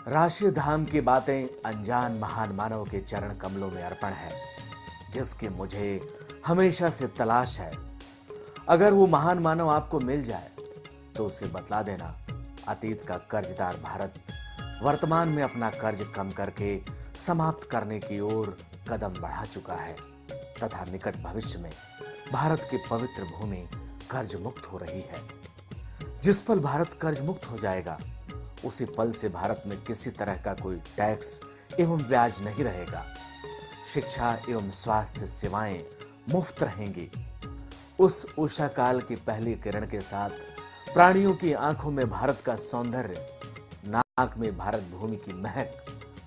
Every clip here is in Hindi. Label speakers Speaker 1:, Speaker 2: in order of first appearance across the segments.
Speaker 1: राशि धाम की बातें अनजान महान मानव के चरण कमलों में अर्पण है, जिसकी मुझे हमेशा से तलाश है। अगर वो महान मानव आपको मिल जाए तो उसे बतला देना, अतीत का कर्जदार भारत वर्तमान में अपना कर्ज कम करके समाप्त करने की ओर कदम बढ़ा चुका है तथा निकट भविष्य में भारत की पवित्र भूमि कर्ज मुक्त हो रही है। जिस पल भारत कर्ज मुक्त हो जाएगा, उसी पल से भारत में किसी तरह का कोई टैक्स एवं ब्याज नहीं रहेगा। शिक्षा एवं स्वास्थ्य सेवाएं मुफ्त रहेंगी। उस उषा काल की पहली किरण के साथ प्राणियों की आंखों में भारत का सौंदर्य, नाक में भारत भूमि की महक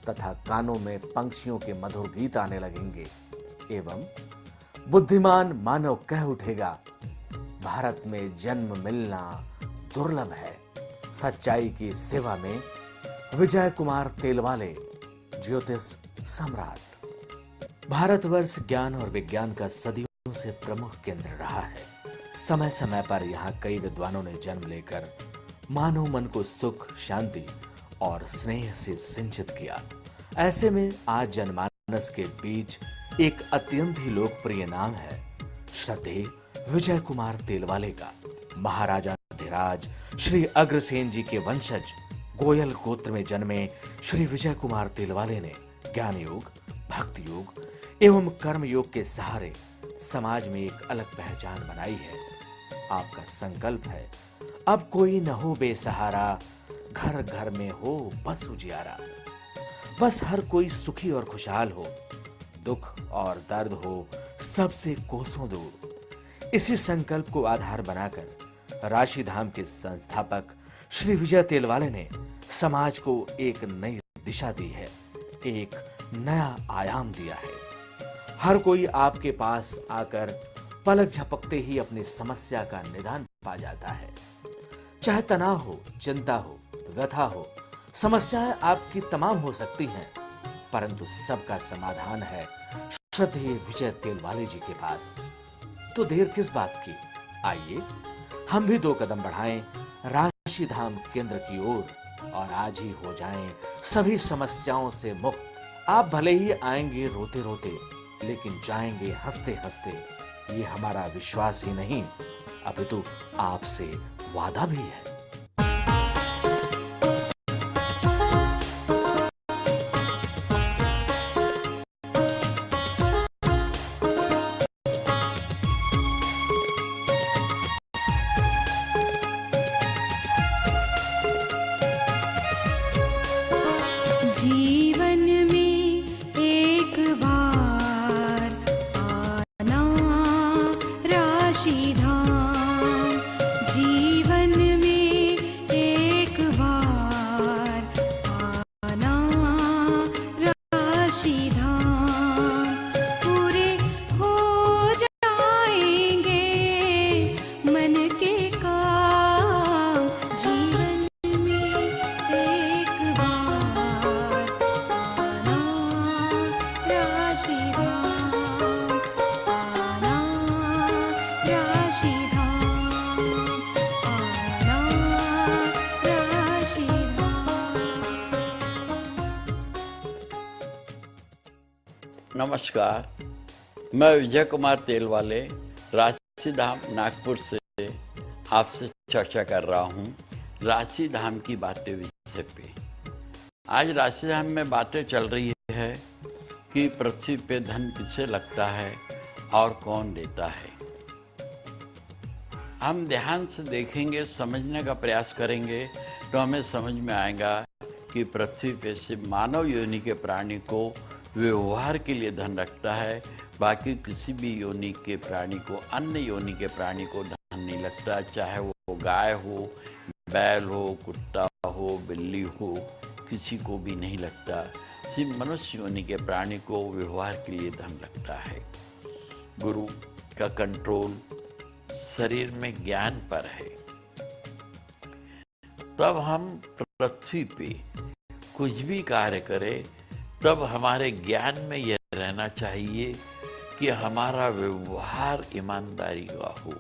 Speaker 1: तथा कानों में पंछियों के मधुर गीत आने लगेंगे एवं बुद्धिमान मानव कह उठेगा, भारत में जन्म मिलना दुर्लभ है। सच्चाई की सेवा में विजय कुमार तेलवाले, ज्योतिष सम्राट। भारतवर्ष ज्ञान और विज्ञान का सदियों से प्रमुख केंद्र रहा है। समय समय पर यहाँ कई विद्वानों ने जन्म लेकर मानव मन को सुख, शांति और स्नेह से सिंचित किया। ऐसे में आज जनमानस के बीच एक अत्यंत ही लोकप्रिय नाम है श्रद्धेय विजय कुमार तेलवाले का। महाराजा धीराज श्री अग्रसेन जी के वंशज गोयल गोत्र में जन्मे श्री विजय कुमार तेलवाले ने ज्ञान योग, भक्ति योग एवं कर्म योग के सहारे समाज में एक अलग पहचान बनाई है। आपका संकल्प है, अब कोई न हो बेसहारा, घर घर में हो बस उजियारा। बस हर कोई सुखी और खुशहाल हो, दुख और दर्द हो सबसे कोसों दूर। इसी संकल्प को आधार बनाकर राशि धाम के संस्थापक श्री विजय तेलवाले ने समाज को एक नई दिशा दी है, एक नया आयाम दिया है। हर कोई आपके पास आकर पलक झपकते ही अपनी समस्या का निदान पा जाता है। चाहे तनाव हो, चिंता हो, व्यथा हो, समस्याएं आपकी तमाम हो सकती हैं, परंतु सबका समाधान है श्रद्धेय विजय तेलवाले जी के पास। तो देर किस बात की, आइए हम भी 2 कदम बढ़ाएं राशि धाम केंद्र की ओर और आज ही हो जाएं सभी समस्याओं से मुक्त। आप भले ही आएंगे रोते रोते, लेकिन जाएंगे हंसते हंसते। ये हमारा विश्वास ही नहीं, अपितु आपसे वादा भी है।
Speaker 2: जीवन में एक बार आना राशि धाम। जीवन में एक बार आना राशि धाम। पूरे हो जाएंगे मन के काम। जीवन में एक बार राशि धाम, आना राशि धाम, आना राशि धाम।
Speaker 3: नमस्कार, मैं विजय कुमार तेलवाले राशि धाम नागपुर से आपसे चर्चा कर रहा हूँ राशि धाम की बातें विषय पे। आज राशि धाम में बातें चल रही है कि पृथ्वी पे धन किसे लगता है और कौन देता है। हम ध्यान से देखेंगे, समझने का प्रयास करेंगे तो हमें समझ में आएगा कि पृथ्वी पे सिर्फ मानव योनि के प्राणी को व्यवहार के लिए धन रखता है, बाकी किसी भी योनि के प्राणी को, अन्य योनि के प्राणी को धन नहीं लगता। चाहे वो गाय हो, बैल हो, कुत्ता हो, बिल्ली हो, किसी को भी नहीं लगता। सिर्फ मनुष्य योनि के प्राणी को व्यवहार के लिए धन लगता है। गुरु का कंट्रोल शरीर में ज्ञान पर है। तब हम पृथ्वी पे कुछ भी कार्य करें, तब हमारे ज्ञान में यह रहना चाहिए कि हमारा व्यवहार ईमानदारी का हो।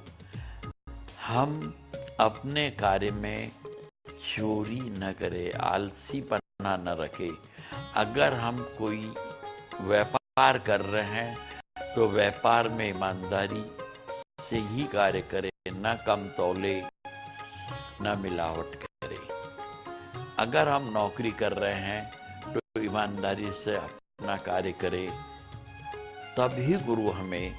Speaker 3: हम अपने कार्य में चोरी न करें, आलसीपन भावना न रखे। अगर हम कोई व्यापार कर रहे हैं तो व्यापार में ईमानदारी से ही कार्य करें, न कम तौले न मिलावट करें। अगर हम नौकरी कर रहे हैं तो ईमानदारी से अपना कार्य करें, तभी गुरु हमें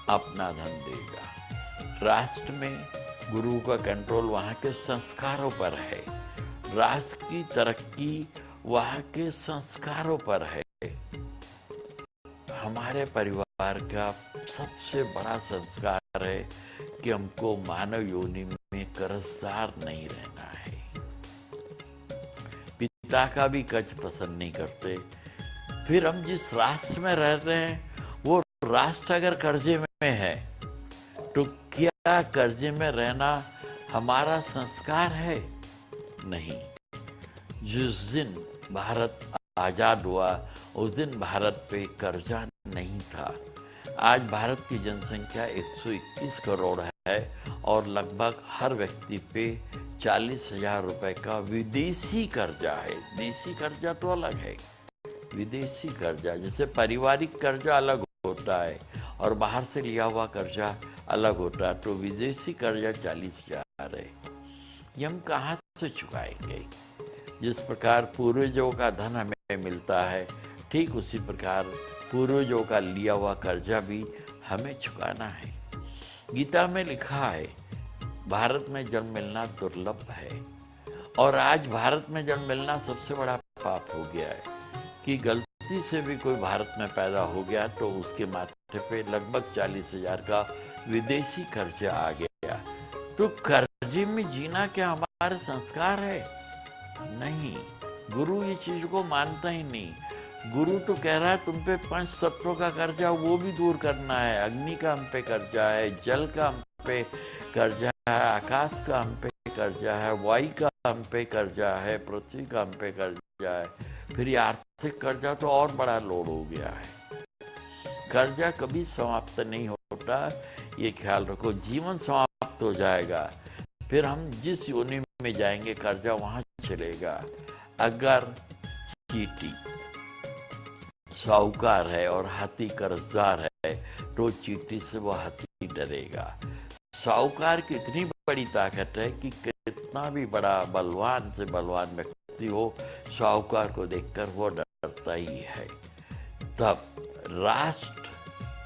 Speaker 3: अपना धन देगा। राष्ट्र में गुरु का कंट्रोल वहाँ के संस्कारों पर है। राष्ट्र की तरक्की वहाँ के संस्कारों पर है। हमारे परिवार का सबसे बड़ा संस्कार है कि हमको मानव योनि में कर्जदार नहीं रहना है। पिता का भी कर्ज पसंद नहीं करते। फिर हम जिस राष्ट्र में रह रहे हैं वो राष्ट्र अगर कर्जे में है तो क्या कर्जे में रहना हमारा संस्कार है? नहीं। जिस दिन भारत आजाद हुआ उस दिन भारत पे कर्जा नहीं था। आज भारत की जनसंख्या 121 करोड़ है और लगभग हर व्यक्ति पे 40,000 रुपए का विदेशी कर्जा है। देशी कर्जा तो अलग है, विदेशी कर्जा जैसे पारिवारिक कर्जा अलग होता है और बाहर से लिया हुआ कर्जा अलग होता है, तो विदेशी कर्जा 40,000 है। ये हम कहाँ से चुकाएंगे? जिस प्रकार पूर्वजों का धन हमें मिलता है, ठीक उसी प्रकार पूर्वजों का लिया हुआ कर्जा भी हमें चुकाना है। गीता में लिखा है भारत में जन्म मिलना दुर्लभ है, और आज भारत में जन्म मिलना सबसे बड़ा पाप हो गया है कि गलती से भी कोई भारत में पैदा हो गया तो उसके माथे पे लगभग 40,000 का विदेशी कर्जा आ गया। तो कर्जे में जीना क्या हमारे संस्कार है? नहीं, गुरु ये चीज को मानता ही नहीं। गुरु तो कह रहा है तुम पे 5 तत्वों का कर्जा वो भी दूर करना है। अग्नि का हम पे कर्जा है, जल का हम पे कर्जा है, आकाश का हम पे कर्जा है, वायु का हम पे कर्जा है, पृथ्वी का हम पे कर्जा है। फिर ये आर्थिक कर्जा तो और बड़ा लोड हो गया है। कर्जा कभी समाप्त नहीं होता, ये ख्याल रखो। जीवन समाप्त हो जाएगा, फिर हम जिस योनि में जाएंगे कर्जा वहां चलेगा। अगर चींटी साहूकार है और हाथी कर्जदार है तो चींटी से वो हाथी डरेगा। साहूकार की इतनी बड़ी ताकत है कि कितना भी बड़ा बलवान से बलवान व्यक्ति हो, साहूकार को देखकर वो डरता ही है। तब राष्ट्र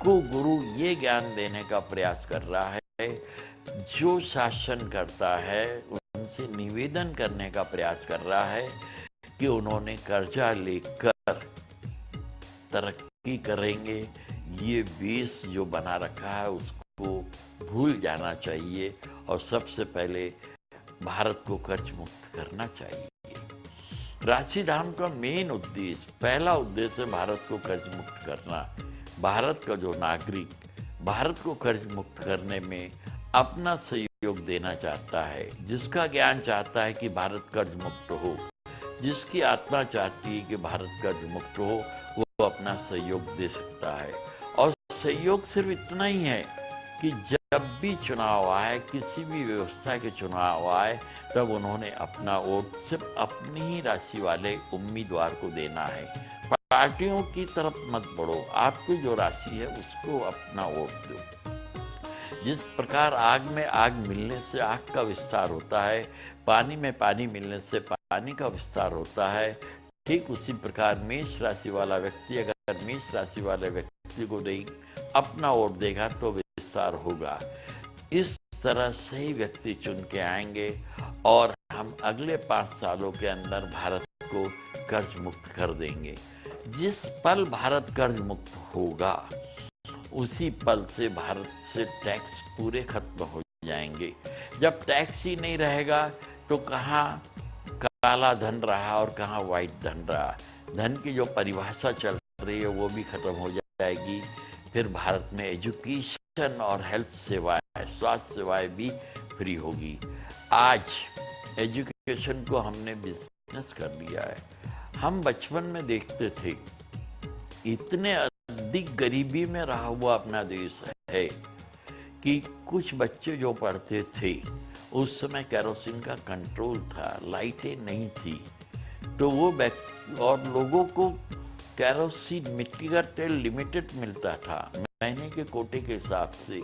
Speaker 3: को गुरु ये ज्ञान देने का प्रयास कर रहा है, जो शासन करता है उनसे निवेदन करने का प्रयास कर रहा है कि उन्होंने कर्जा लेकर तरक्की करेंगे। ये बेस जो बना रखा है उसको भूल जाना चाहिए और सबसे पहले भारत को कर्ज मुक्त करना चाहिए। राशि धाम का मेन उद्देश्य, पहला उद्देश्य है भारत को कर्ज मुक्त करना। भारत का जो नागरिक भारत को कर्ज मुक्त करने में अपना सहयोग देना चाहता है, जिसका ज्ञान चाहता है कि भारत कर्ज मुक्त हो, जिसकी आत्मा चाहती है कि भारत कर्ज मुक्त हो, वो अपना सहयोग दे सकता है। और सहयोग सिर्फ इतना ही है कि जब भी चुनाव आए, किसी भी व्यवस्था के चुनाव आए, तब उन्होंने अपना वोट सिर्फ अपनी ही राशि वाले उम्मीदवार को देना है। पार्टियों की तरफ मत बढ़ो, आपकी जो राशि है उसको अपना वोट दो। जिस प्रकार आग में आग मिलने से आग का विस्तार होता है, पानी में पानी मिलने से पानी का विस्तार होता है, ठीक उसी प्रकार मेष राशि वाला व्यक्ति अगर मेष राशि वाले व्यक्ति को अपना वोट देगा तो विस्तार होगा। इस तरह से ही व्यक्ति चुन के आएंगे और हम अगले 5 सालों के अंदर भारत को कर्ज मुक्त कर देंगे। जिस पल भारत कर्ज मुक्त होगा उसी पल से भारत से टैक्स पूरे खत्म हो जाएंगे। जब टैक्स ही नहीं रहेगा तो कहाँ काला धन रहा और कहाँ व्हाइट धन रहा। धन की जो परिभाषा चल रही है वो भी खत्म हो जाएगी। फिर भारत में एजुकेशन और हेल्थ सेवाएं, स्वास्थ्य सेवाएं भी फ्री होगी। आज एजुकेशन को हमने बिजनेस कर लिया है। हम बचपन में देखते थे, इतने अधिक गरीबी में रहा हुआ अपना देश है कि कुछ बच्चे जो पढ़ते थे उस समय केरोसिन का कंट्रोल था, लाइटें नहीं थी, तो वो और लोगों को कैरोसिन मिट्टी का तेल लिमिटेड मिलता था महीने के कोटे के हिसाब से।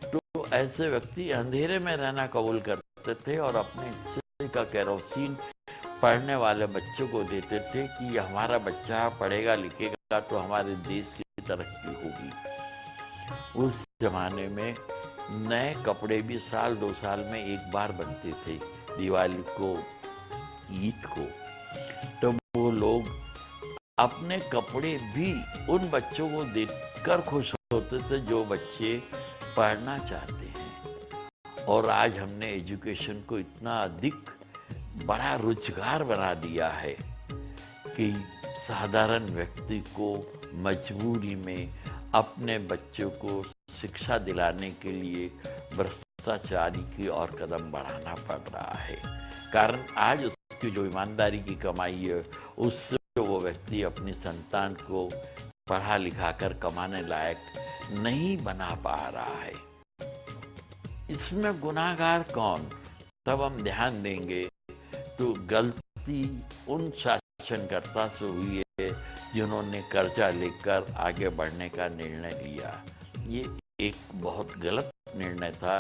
Speaker 3: तो ऐसे व्यक्ति अंधेरे में रहना कबूल करते थे और अपने हिस्से का कैरोसिन पढ़ने वाले बच्चों को देते थे कि हमारा बच्चा पढ़ेगा लिखेगा तो हमारे देश की तरक्की होगी। उस जमाने में नए कपड़े भी साल 2 साल में एक बार बनते थे, दिवाली को, ईद को। तो वो लोग अपने कपड़े भी उन बच्चों को देकर खुश होते थे जो बच्चे पढ़ना चाहते हैं। और आज हमने एजुकेशन को इतना अधिक बड़ा रोजगार बना दिया है कि साधारण व्यक्ति को मजबूरी में अपने बच्चों को शिक्षा दिलाने के लिए भ्रष्टाचारी की ओर कदम बढ़ाना पड़ रहा है। कारण आज उसकी जो ईमानदारी की कमाई है उससे वो व्यक्ति अपनी संतान को पढ़ा लिखा कर कमाने लायक नहीं बना पा रहा है। इसमें गुनाहगार कौन? तब हम ध्यान देंगे तो गलती उन शासनकर्ता से हुई है जिन्होंने कर्जा लेकर आगे बढ़ने का निर्णय लिया। ये एक बहुत गलत निर्णय था।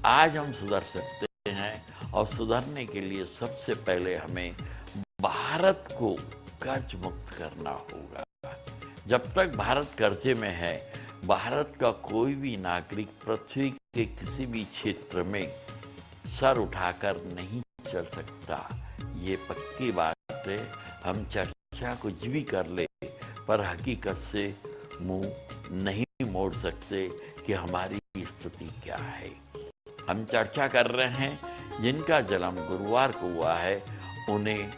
Speaker 3: आज हम सुधर सकते हैं और सुधरने के लिए सबसे पहले हमें भारत को कर्ज मुक्त करना होगा। जब तक भारत कर्जे में है, भारत का कोई भी नागरिक पृथ्वी के किसी भी क्षेत्र में सर उठाकर नहीं चल सकता। ये पक्की बात है। हम चर्चा कुछ भी कर ले पर हकीकत से मुंह नहीं मोड़ सकते कि हमारी स्थिति क्या है। हम चर्चा कर रहे हैं जिनका जन्म गुरुवार को हुआ है उन्हें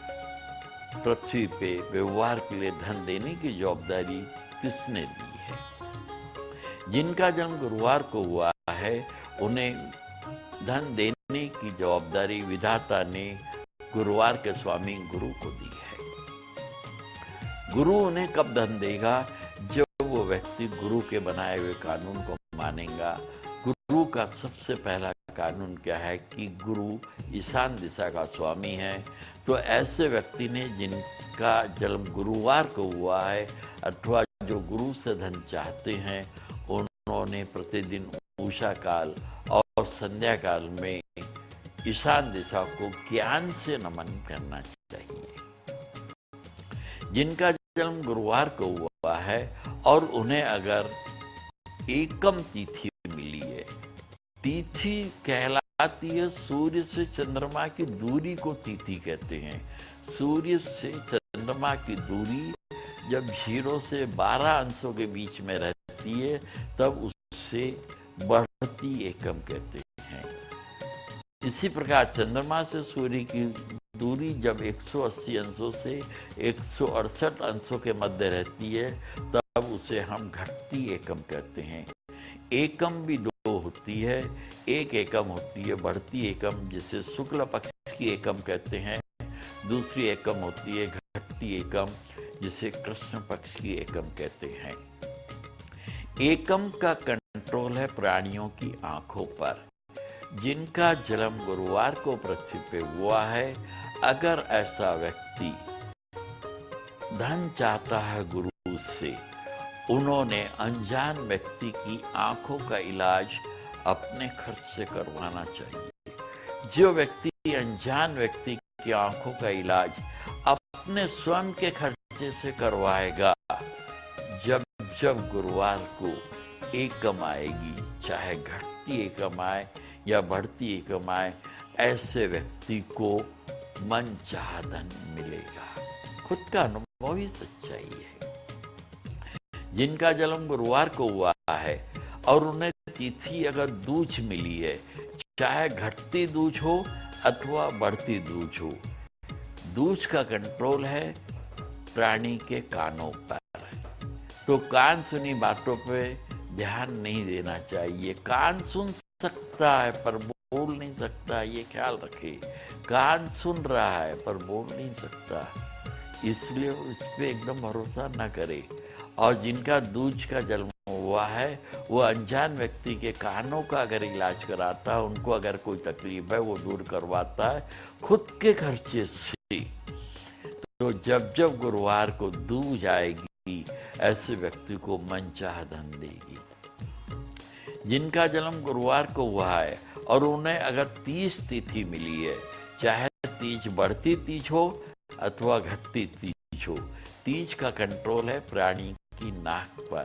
Speaker 3: पृथ्वी पे व्यवहार के लिए धन देने की जवाबदारी किसने दी है? जिनका जन्म गुरुवार को हुआ है उन्हें धन देने की जवाबदारी विधाता ने गुरुवार के स्वामी गुरु को दी है। गुरु उन्हें कब धन देगा? जब वो व्यक्ति गुरु के बनाए हुए कानून को मानेगा। गुरु का सबसे पहला कानून क्या है कि गुरु ईशान दिशा का स्वामी है। तो ऐसे व्यक्ति ने जिनका जन्म गुरुवार को हुआ है अथवा जो गुरु से धन चाहते हैं उन्होंने प्रतिदिन उषा काल और संध्या काल में ईशान दिशा को ज्ञान से नमन करना चाहिए। जिनका जन्म गुरुवार को हुआ है और उन्हें अगर एकम तिथि मिली है, तिथि कहलाती है सूर्य से चंद्रमा की दूरी को तिथि कहते हैं। सूर्य से चंद्रमा की दूरी जब 0 से 12 अंशों के बीच में रहती है तब उससे बढ़ती एकम कहते हैं। इसी प्रकार चंद्रमा से सूर्य की दूरी जब 180 अंशों से 168 अंशों के मध्य रहती है तब उसे हम घटती एकम कहते हैं। एकम भी 2 होती है। एक एकम होती है बढ़ती एकम जिसे शुक्ल पक्ष की एकम कहते हैं। दूसरी एकम होती है घटती एकम जिसे कृष्ण पक्ष की एकम कहते हैं। एकम का कंट्रोल है प्राणियों की आंखों पर। जिनका जन्म गुरुवार को पृथ्वी पे हुआ है, अगर ऐसा व्यक्ति धन चाहता है गुरु से, उन्होंने अनजान व्यक्ति की आंखों का इलाज अपने खर्च से करवाना चाहिए। जो व्यक्ति अनजान व्यक्ति की आंखों का इलाज अपने स्वयं के खर्चे से करवाएगा, जब जब गुरुवार को एकम आएगी, चाहे घटती एकम आए या बढ़ती एकम आए, ऐसे व्यक्ति को मन चाहा धन मिलेगा। खुद का अनुभव ही सच्चाई है। जिनका जन्म गुरुवार को हुआ है और उन्हें तिथि अगर दूज मिली है, चाहे घटती दूज हो अथवा बढ़ती दूज हो, दूज का कंट्रोल है प्राणी के कानों पर। तो कान सुनी बातों पे ध्यान नहीं देना चाहिए। कान सुन सकता है पर बोल नहीं सकता, ये ख्याल रखे। कान सुन रहा है पर बोल नहीं सकता, इसलिए इस पे एकदम भरोसा न करे। और जिनका दूज का जन्म हुआ है वो अनजान व्यक्ति के कानों का अगर इलाज कराता है, उनको अगर कोई तकलीफ है वो दूर करवाता है खुद के खर्चे से। तो जब जब गुरुवार को दूज आएगी, ऐसे व्यक्ति को मनचाहा धन देगी। जिनका जन्म गुरुवार को हुआ है और उन्हें अगर तीज तिथि मिली है, चाहे तीज बढ़ती तीज हो अथवा घटती तीज हो, तीज का कंट्रोल है प्राणी की नाक पर,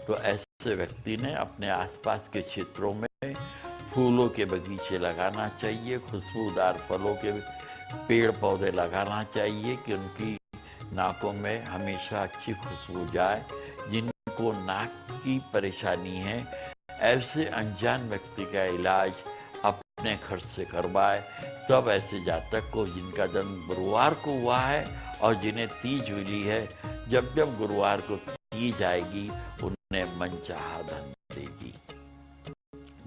Speaker 3: तो ऐसे व्यक्ति ने अपने आसपास के क्षेत्रों में फूलों के बगीचे लगाना चाहिए, खुशबूदार फलों के पेड़ पौधे लगाना चाहिए कि उनकी नाकों में हमेशा अच्छी खुशबू जाए। जिनको नाक की परेशानी है, ऐसे अनजान व्यक्ति का इलाज अपने खर्च से करवाए। तब ऐसे जातक को जिनका जन्म गुरुवार को हुआ है और जिन्हें तीज मिली है, जब जब गुरुवार को तीज आएगी, उन्हें मनचाहा धन देगी।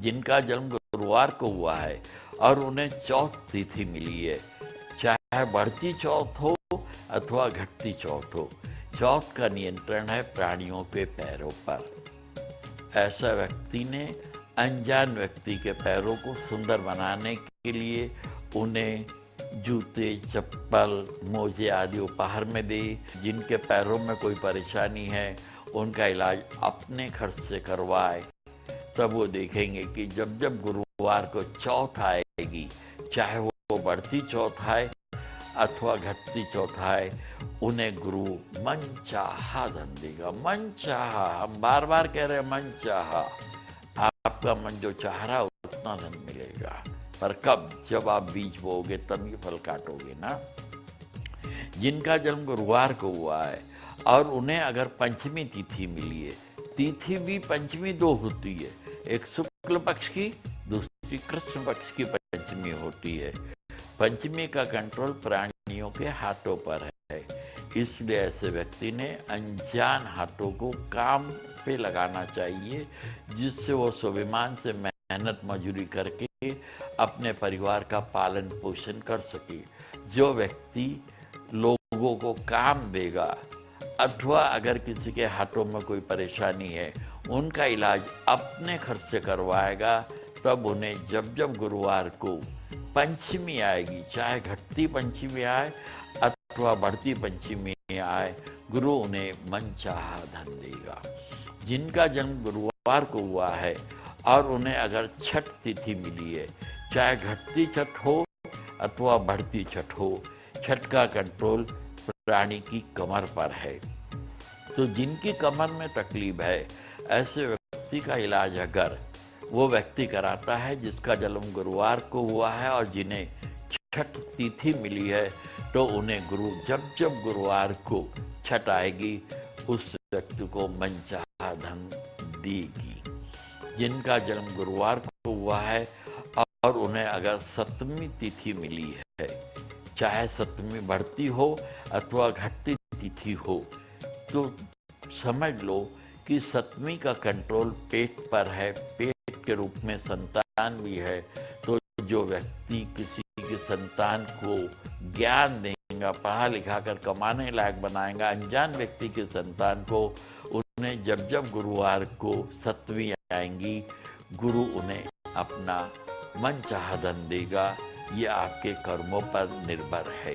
Speaker 3: जिनका जन्म गुरुवार को हुआ है और उन्हें चौथ तिथि मिली है, चाहे बढ़ती चौथ हो अथवा घटती चौथ हो, चौथ का नियंत्रण है प्राणियों के पैरों पर। ऐसा व्यक्ति ने अनजान व्यक्ति के पैरों को सुंदर बनाने के लिए उन्हें जूते, चप्पल, मोजे आदि उपहार में दे। जिनके पैरों में कोई परेशानी है, उनका इलाज अपने खर्च से करवाए। तब वो देखेंगे कि जब जब गुरुवार को चौथ आएगी, चाहे वो बढ़ती चौथ आए अथवा घटती चौथ आए, उन्हें गुरु मनचाहा धन देगा। मनचाहा, हम बार बार कह रहे हैं मनचाहा। आपका मन जो चाह रहा उतना धन मिलेगा, पर कब? जब आप बीज बोओगे तब ये फल काटोगे ना। जिनका जन्म गुरुवार को हुआ है और उन्हें अगर पंचमी तिथि मिली है, तिथि भी पंचमी दो होती है, एक शुक्ल पक्ष की, दूसरी कृष्ण पक्ष की पंचमी होती है। पंचमी का कंट्रोल प्राणियों के हाथों पर है, इसलिए ऐसे व्यक्ति ने अनजान हाथों को काम पे लगाना चाहिए, जिससे वो स्वाभिमान से मेहनत मजदूरी करके अपने परिवार का पालन पोषण कर सके। जो व्यक्ति लोगों को काम देगा अथवा अगर किसी के हाथों में कोई परेशानी है, उनका इलाज अपने खर्च से करवाएगा, तब उन्हें जब जब गुरुवार को पंचमी आएगी, चाहे घटती पंचमी आए अथवा बढ़ती पंचमी आए, गुरु उन्हें मनचाहा धन देगा। जिनका जन्म गुरुवार को हुआ है और उन्हें अगर छठ तिथि मिली है, चाहे घटती छठ हो अथवा बढ़ती छठ हो, छठ का कंट्रोल प्राणी की कमर पर है। तो जिनकी कमर में तकलीफ है, ऐसे व्यक्ति का इलाज अगर वो व्यक्ति कराता है जिसका जन्म गुरुवार को हुआ है और जिन्हें छठ तिथि मिली है, तो उन्हें गुरु जब जब गुरुवार को छठ आएगी, उस व्यक्ति को मनचाहा धन देगी। जिनका जन्म गुरुवार को हुआ है और उन्हें अगर सप्तमी तिथि मिली है, चाहे सप्तमी बढ़ती हो अथवा घटती तिथि हो, तो समझ लो कि सप्तमी का कंट्रोल पेट पर है, पेट के रूप में संतान भी है। तो जो व्यक्ति किसी की संतान को ज्ञान देगा, पढ़ा लिखा कर कमाने लायक बनाएगा, अनजान व्यक्ति की संतान को, उन्हें जब जब गुरुवार को सप्तमी आएंगी, गुरु उन्हें अपना मनचाहा धन देगा। ये आपके कर्मों पर निर्भर है।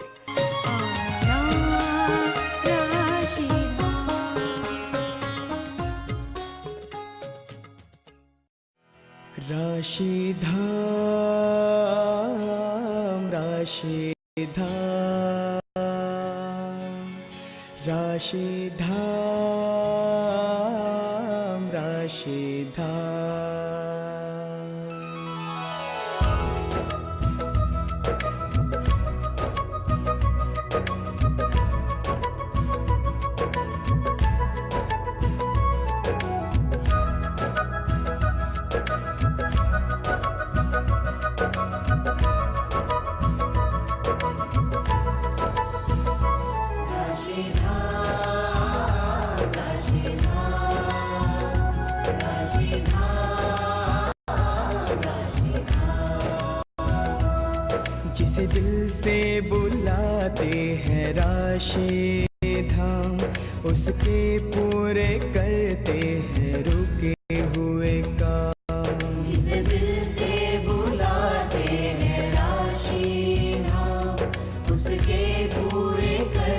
Speaker 4: राशिधाम राशिधाम राशिधाम राशिधाम। जिसे दिल से बुलाते हैं राशि धाम, उसके पूरे करते हैं रुके हुए काम।
Speaker 2: जिसे दिल से बुलाते हैं राशि धाम, उसके पूरे कर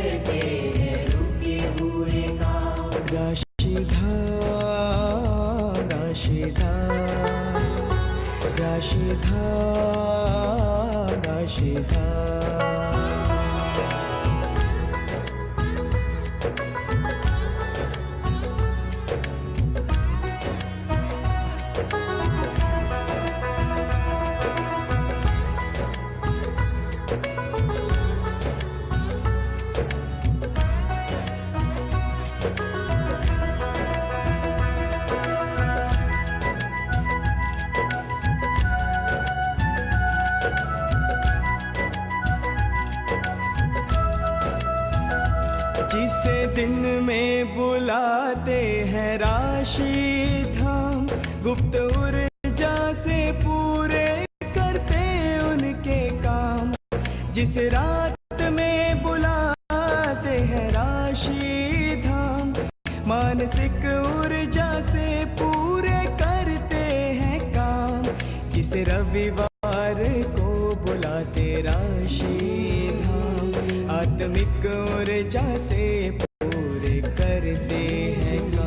Speaker 4: जिसे दिन में बुलाते हैं राशि धाम, गुप्त ऊर्जा से पूरे करते उनके काम। जिसे रात में बुलाते हैं राशि धाम, मानसिक ऊर्जा से पूरे करते हैं काम। जिसे रविवार को बुलाते राशि धाम, आत्मिक ऊर्जा से पूरे करते हैं काम।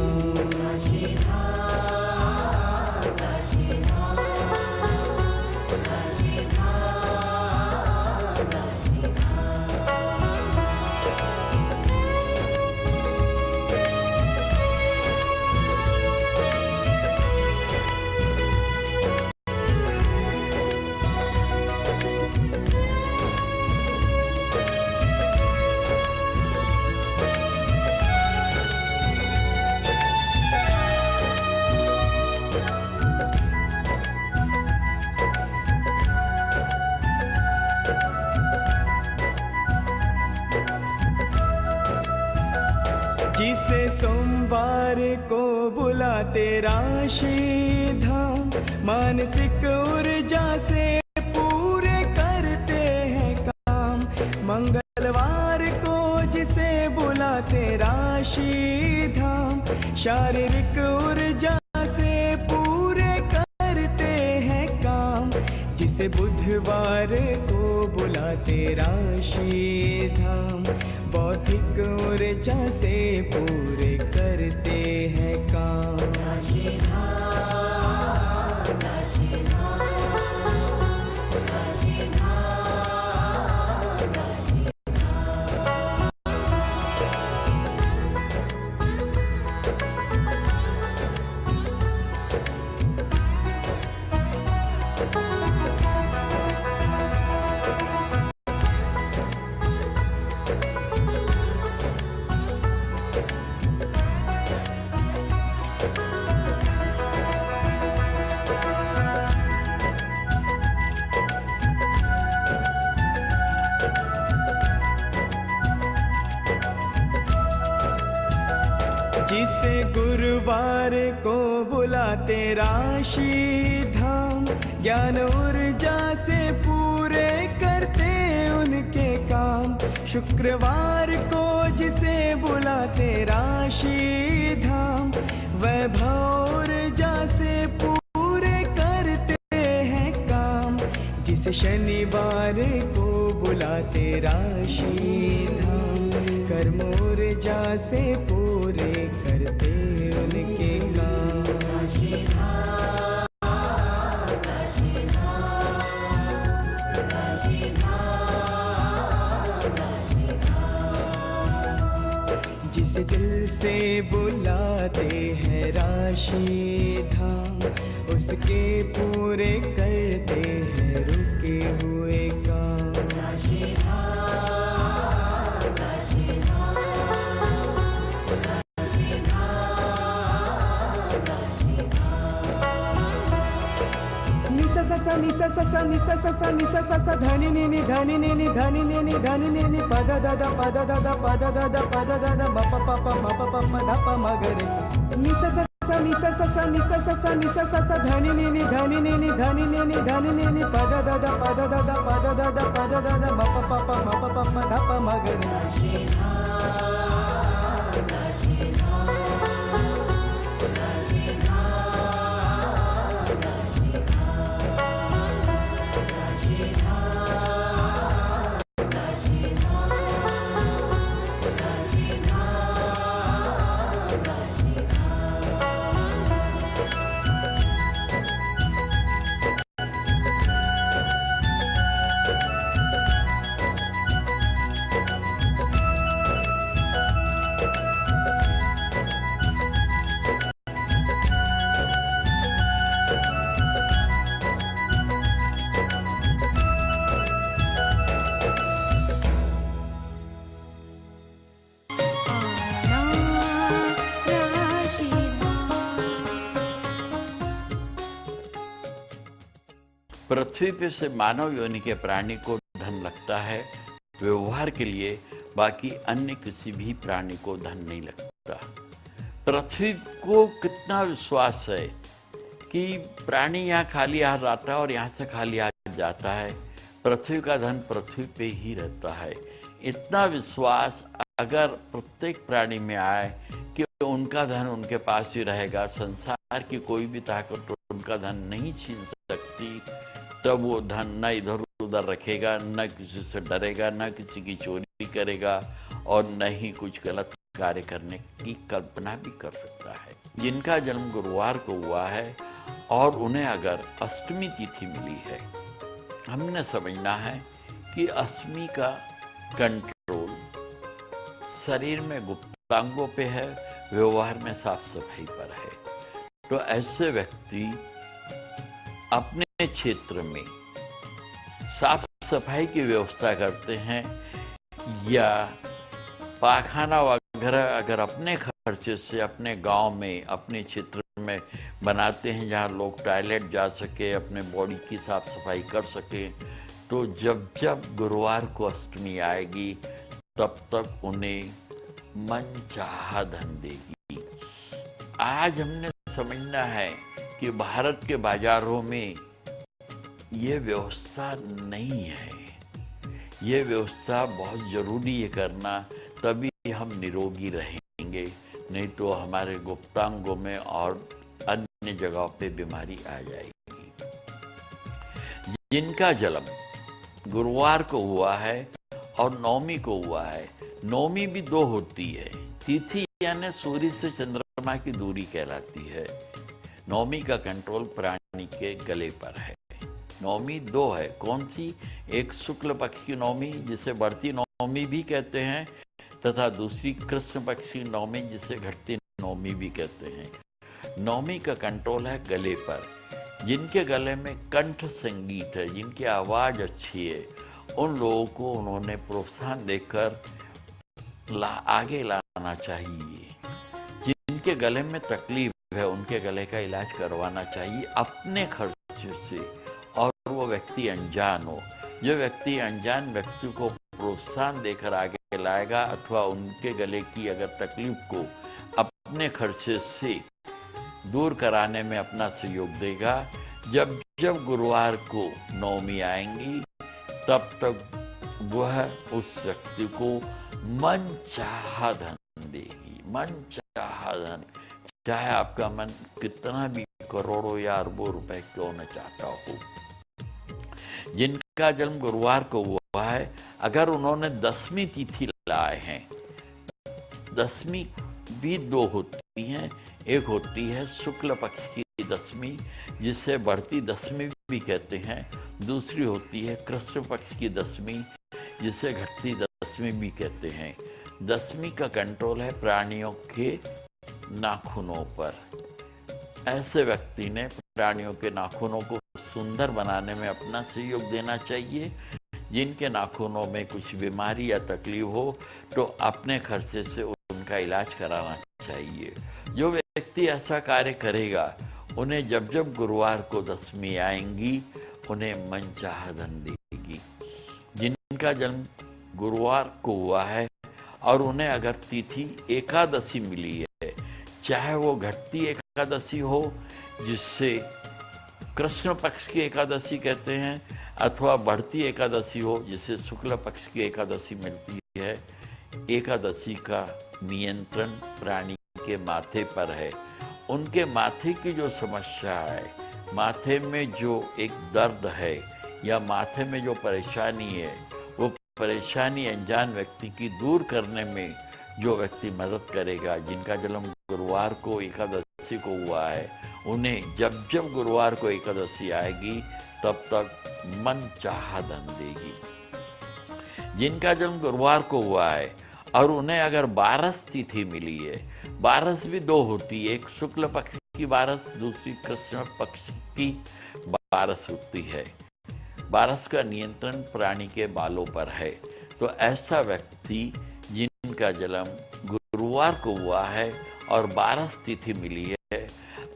Speaker 4: जिसे सोमवार को बुलाते राशि धाम, मानसिक ऊर्जा से पूरे करते हैं काम। मंगलवार को जिसे बुलाते राशि धाम, शारीरिक ऊर्जा से पूरे करते हैं काम। जिसे बुधवार को बुलाते राशि धाम, बौद्धिक ऊर्जा से पूरे करते हैं काम। जिसे गुरुवार को बुलाते राशि धाम, ज्ञान ऊर्जा से पूरे करते उनके काम। शुक्रवार को जिसे बुलाते राशि धाम, वैभव ऊर्जा से पूरे करते हैं काम। जिसे शनिवार को बुलाते राशि धाम, कर्म ऊर्जा से पूरे करते उनके काम। जिसे दिल से बुलाते हैं राशि धाम, उसके पूरे करते हैं रुके हुए काम। निसा सा धनी नी धनी नी धनी नी धनी नी पद दादा पद दादा पद दादा पद दादा बप पप मप पप धप मगरे सा। निसा सा धनी नी धनी नी धनी नी धनी नी पद दादा पद दादा पद दादा पद दादा बप पप मप पप धप मगरे सा।
Speaker 3: पृथ्वी पे से मानव योनि के प्राणी को धन लगता है व्यवहार के लिए बाकी अन्य किसी भी प्राणी को धन नहीं लगता। पृथ्वी को कितना विश्वास है कि प्राणी यहाँ खाली हाथ आता है और यहाँ से खाली हाथ जाता है, पृथ्वी का धन पृथ्वी पे ही रहता है। इतना विश्वास अगर प्रत्येक प्राणी में आए कि उनका धन उनके पास ही रहेगा, संसार की कोई भी ताकत उनका धन नहीं छीन सकती, तब वो धन न इधर उधर रखेगा, न किसी से डरेगा, न किसी की चोरी करेगा और न ही कुछ गलत कार्य करने की कल्पना भी कर सकता है। जिनका जन्म गुरुवार को हुआ है और उन्हें अगर अष्टमी तिथि मिली है, हमने समझना है कि अष्टमी का कंट्रोल शरीर में गुप्तांगों पे है, व्यवहार में साफ सफाई पर है। तो ऐसे व्यक्ति अपने क्षेत्र में साफ सफाई की व्यवस्था करते हैं या पाखाना वगैरह अगर अपने खर्चे से अपने गांव में, अपने क्षेत्र में बनाते हैं जहां लोग टॉयलेट जा सके, अपने बॉडी की साफ सफाई कर सके, तो जब जब गुरुवार को अष्टमी आएगी तब तक उन्हें मनचाहा धन देगी। आज हमने समझना है कि भारत के बाजारों में ये व्यवस्था नहीं है। ये व्यवस्था बहुत जरूरी है करना, तभी हम निरोगी रहेंगे, नहीं तो हमारे गुप्तांगों में और अन्य जगहों पे बीमारी आ जाएगी। जिनका जन्म गुरुवार को हुआ है और नवमी को हुआ है, नवमी भी दो होती है, तिथि यानी सूर्य से चंद्रमा की दूरी कहलाती है। नवमी का कंट्रोल प्राणी के गले पर है। नवमी दो है, कौन सी? एक शुक्ल पक्ष की नवमी जिसे बढ़ती नवमी भी कहते हैं, तथा दूसरी कृष्ण पक्ष की नवमी जिसे घटती नवमी भी कहते हैं। नवमी का कंट्रोल है गले पर। जिनके गले में कंठ संगीत है, जिनकी आवाज अच्छी है, उन लोगों को उन्होंने प्रोत्साहन देकर आगे लाना चाहिए। जिनके गले में तकलीफ है, उनके गले का इलाज करवाना चाहिए अपने खर्चे से, और वो व्यक्ति अनजान हो। जो व्यक्ति अनजान व्यक्ति को प्रोत्साहन देकर आगे लाएगा अथवा उनके गले की अगर तकलीफ को अपने खर्चे से दूर कराने में अपना सहयोग देगा, जब जब गुरुवार को नवमी आएंगी तब तक वह उस व्यक्ति को मनचाहा धन देगी। मनचाहा धन, चाहे आपका मन कितना भी करोड़ों या अरबों रुपए क्यों न चाहता हो। जिनका जन्म गुरुवार को हुआ है, अगर उन्होंने दसवीं तिथि लाए हैं, दसवीं भी दो होती हैं, एक होती है शुक्ल पक्ष की दसवीं जिसे बढ़ती दसवीं भी कहते हैं, दूसरी होती है कृष्ण पक्ष की दसवीं जिसे घटती दसवीं भी कहते हैं। दसवीं का कंट्रोल है प्राणियों के नाखूनों पर। ऐसे व्यक्ति ने प्राणियों के नाखूनों को सुंदर बनाने में अपना सहयोग देना चाहिए। जिनके नाखूनों में कुछ बीमारी या तकलीफ हो तो अपने खर्चे से उनका इलाज कराना चाहिए। जो व्यक्ति ऐसा कार्य करेगा, उन्हें जब जब गुरुवार को दसवीं आएंगी, उन्हें मनचाहा धन देगी। जिनका जन्म गुरुवार को हुआ है और उन्हें अगर तिथि एकादशी मिली है, चाहे वो घटती एकादशी हो जिससे कृष्ण पक्ष की एकादशी कहते हैं, अथवा बढ़ती एकादशी हो जिसे शुक्ल पक्ष की एकादशी मिलती है, एकादशी का नियंत्रण प्राणी के माथे पर है। उनके माथे की जो समस्या है, माथे में जो एक दर्द है या माथे में जो परेशानी है, वो परेशानी अनजान व्यक्ति की दूर करने में जो व्यक्ति मदद करेगा, जिनका जन्म गुरुवार को एकादशी को हुआ है, उन्हें जब जब गुरुवार को एकादशी आएगी तब तक मनचाहा धन देगी। जिनका जन्म गुरुवार को हुआ है और उन्हें अगर बारस तिथि मिली है, बारस भी दो होती है, एक शुक्ल पक्ष की बारस, दूसरी कृष्ण पक्ष की बारस होती है। बारस का नियंत्रण प्राणी के बालों पर है। तो ऐसा व्यक्ति जिनका जन्म गुरुवार को हुआ है और बारस तिथि मिली है,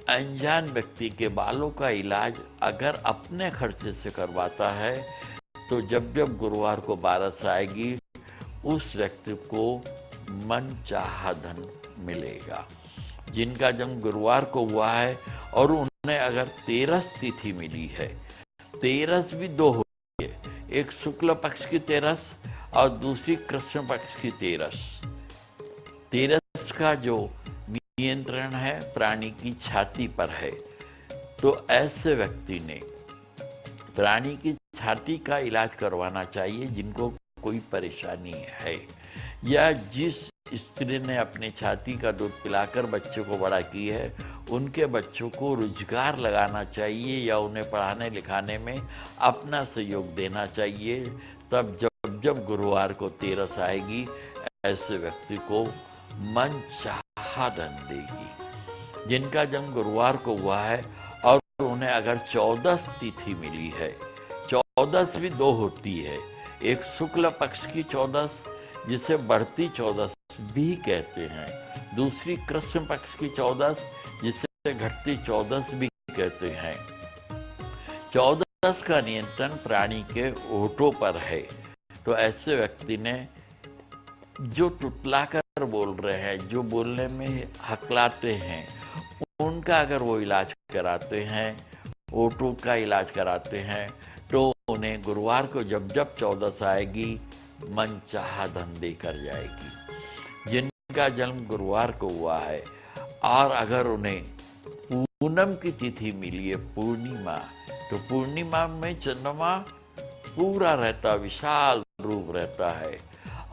Speaker 3: अनजान व्यक्ति के बालों का इलाज अगर अपने खर्चे से करवाता है, तो जब जब गुरुवार को बारस आएगी, उस व्यक्ति को मन चाहा धन मिलेगा। जिनका जन्म गुरुवार को हुआ है और उन्हें अगर तेरस तिथि मिली है, तेरस भी दो होती है, एक शुक्ल पक्ष की तेरस और दूसरी कृष्ण पक्ष की तेरस। तेरस का जो नियंत्रण है प्राणी की छाती पर है, तो ऐसे व्यक्ति ने प्राणी की छाती का इलाज करवाना चाहिए जिनको कोई परेशानी है, या जिस स्त्री ने अपनी छाती का दूध पिलाकर बच्चों को बड़ा की है उनके बच्चों को रोजगार लगाना चाहिए या उन्हें पढ़ाने लिखाने में अपना सहयोग देना चाहिए। तब जब जब गुरुवार को तेरस आएगी ऐसे व्यक्ति को मन चाहा धन देगी। जिनका जन्म गुरुवार को हुआ है और उन्हें अगर 14 तिथि मिली है, 14 भी दो होती है, एक शुक्ल पक्ष की 14 जिसे बढ़ती 14 भी कहते हैं, दूसरी कृष्ण पक्ष की 14 जिसे घटती 14 भी कहते हैं। 14 का नियंत्रण प्राणी के ओठों पर है, तो ऐसे व्यक्ति ने जो टुटलाकर बोल रहे हैं, जो बोलने में हकलाते हैं, उनका अगर वो इलाज कराते हैं, ओठों का इलाज कराते हैं, तो उन्हें गुरुवार को जब जब 14 आएगी मन चाहा धन देकर जाएगी। जिनका जन्म गुरुवार को हुआ है और अगर उन्हें पूनम की तिथि मिली है, पूर्णिमा, तो पूर्णिमा में चंद्रमा पूरा रहता, विशाल रूप रहता है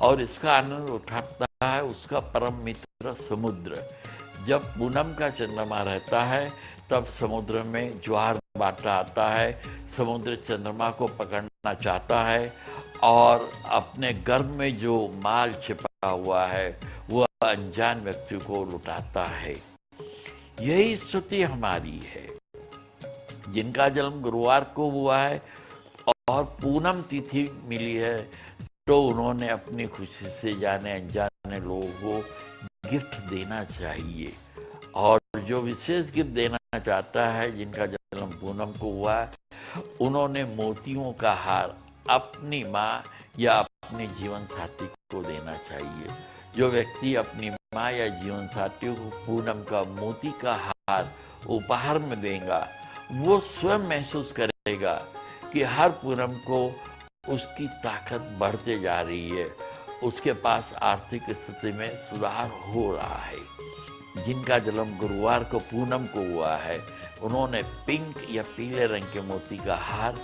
Speaker 3: और इसका आनंद उठाता है उसका परम मित्र समुद्र। जब पूनम का चंद्रमा रहता है तब समुद्र में ज्वार भाटा आता है, समुद्र चंद्रमा को पकड़ना चाहता है और अपने गर्भ में जो माल छिपा हुआ है वह अनजान व्यक्ति को लुटाता है। यही स्थिति हमारी है। जिनका जन्म गुरुवार को हुआ है और पूनम तिथि मिली है तो उन्होंने अपनी खुशी से जाने अनजाने लोगों को गिफ्ट देना चाहिए। और जो विशेष गिफ्ट देना चाहता है, जिनका जन्म पूनम को हुआ है, उन्होंने मोतियों का हार अपनी माँ या अपने जीवन साथी को देना चाहिए। जो व्यक्ति अपनी माँ या जीवन साथी को पूनम का मोती का हार उपहार में देगा, वो स्वयं महसूस करेगा कि हर पूनम को उसकी ताकत बढ़ते जा रही है, उसके पास आर्थिक स्थिति में सुधार हो रहा है। जिनका जन्म गुरुवार को पूनम को हुआ है, उन्होंने पिंक या पीले रंग के मोती का हार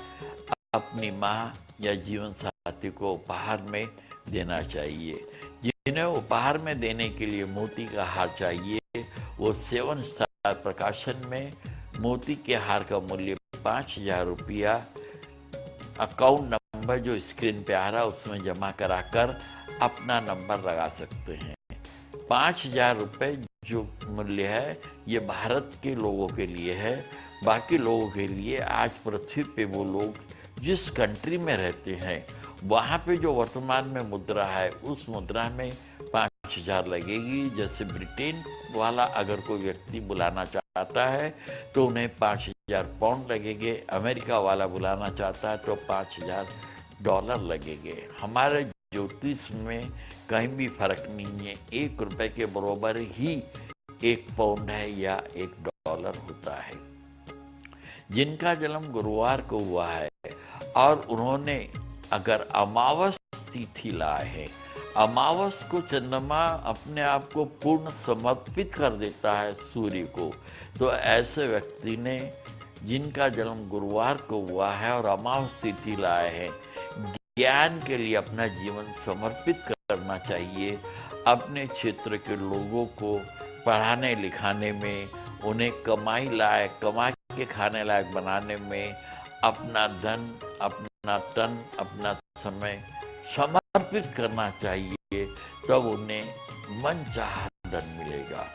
Speaker 3: अपनी माँ या जीवन साथी को उपहार में देना चाहिए। जिन्हें उपहार में देने के लिए मोती का हार चाहिए, वो 7 स्टार प्रकाशन में मोती के हार का मूल्य 5,000 रुपया अकाउंट नंबर जो स्क्रीन पे आ रहा है उसमें जमा कराकर अपना नंबर लगा सकते हैं। 5,000 रुपये जो मूल्य है ये भारत के लोगों के लिए है। बाकी लोगों के लिए आज पृथ्वी पे वो लोग जिस कंट्री में रहते हैं वहाँ पे जो वर्तमान में मुद्रा है उस मुद्रा में 5,000 लगेगी। जैसे ब्रिटेन वाला अगर कोई व्यक्ति बुलाना चाहता है तो उन्हें 5,000 पाउंड लगेंगे, अमेरिका वाला बुलाना चाहता है तो 5,000 डॉलर लगेंगे। हमारे ज्योतिष में कहीं भी फर्क नहीं है, 1 रुपए के बराबर ही 1 पाउंड है या 1 डॉलर होता है। जिनका जन्म गुरुवार को हुआ है और उन्होंने अगर अमावस तिथि लाए है, अमावस को चंद्रमा अपने आप को पूर्ण समर्पित कर देता है सूर्य को, तो ऐसे व्यक्ति ने जिनका जन्म गुरुवार को हुआ है और अमावस तिथि लाए हैं, ज्ञान के लिए अपना जीवन समर्पित करना चाहिए। अपने क्षेत्र के लोगों को पढ़ाने लिखाने में, उन्हें कमा के खाने लायक बनाने में अपना धन, अपना तन, अपना समय समर्पित करना चाहिए, तब उन्हें मन चाहा धन मिलेगा।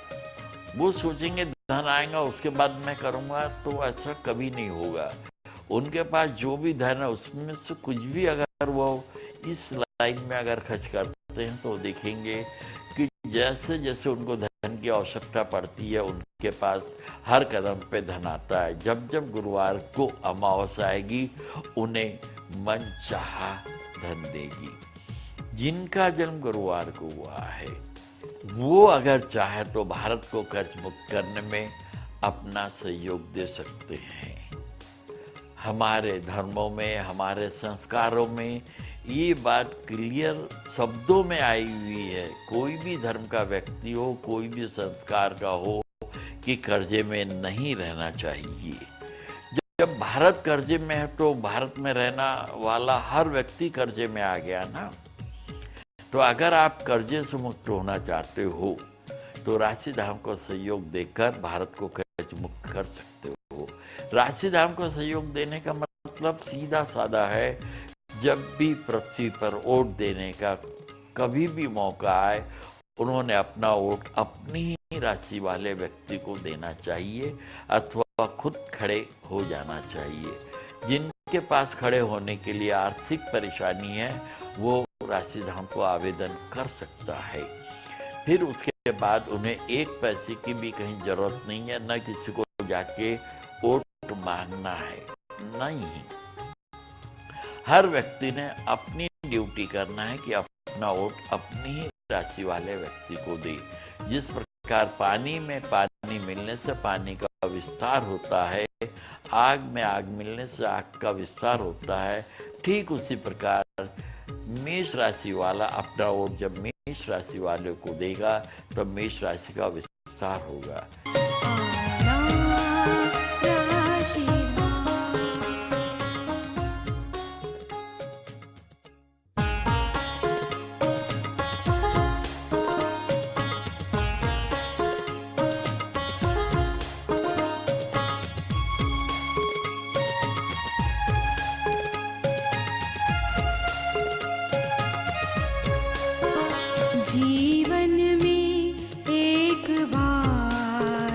Speaker 3: वो सोचेंगे धन आएगा उसके बाद मैं करूँगा, तो ऐसा कभी नहीं होगा। उनके पास जो भी धन है उसमें से कुछ भी अगर वो इस लाइन में अगर खर्च करते हैं तो देखेंगे कि जैसे जैसे उनको धन की आवश्यकता पड़ती है उनके पास हर कदम पे धन आता है। जब जब गुरुवार को अमावस्या आएगी उन्हें मन चाहा धन देगी। जिनका जन्म गुरुवार को हुआ है वो अगर चाहे तो भारत को कर्ज मुक्त करने में अपना सहयोग दे सकते हैं। हमारे धर्मों में, हमारे संस्कारों में ये बात क्लियर शब्दों में आई हुई है। कोई भी धर्म का व्यक्ति हो, कोई भी संस्कार का हो, कि कर्जे में नहीं रहना चाहिए। जब भारत कर्जे में है तो भारत में रहना वाला हर व्यक्ति कर्जे में आ गया ना। तो अगर आप कर्जे से मुक्त होना चाहते हो तो राशि धाम को सहयोग देकर भारत को कर्ज मुक्त कर सकते हो। राशि धाम को सहयोग देने का मतलब सीधा साधा है, जब भी पृथ्वी पर वोट देने का कभी भी मौका आए, उन्होंने अपना वोट अपनी ही राशि वाले व्यक्ति को देना चाहिए अथवा खुद खड़े हो जाना चाहिए। जिनके पास खड़े होने के लिए आर्थिक परेशानी है वो राशि धाम को आवेदन कर सकता है। फिर उसके बाद उन्हें एक पैसे की भी कहीं जरूरत नहीं है, न किसी को जाके वोट मांगना है, नहीं। हर व्यक्ति ने अपनी ड्यूटी करना है कि अपना वोट अपनी ही राशि वाले व्यक्ति को दे। जिस प्रकार पानी में पानी मिलने से पानी का विस्तार होता है, आग में आग मिलने से आग का विस्तार होता है, ठीक उसी प्रकार मेष राशि वाला अपना वोट जब मेष राशि वाले को देगा तब मेष राशि का विस्तार होगा।
Speaker 2: जीवन में एक बार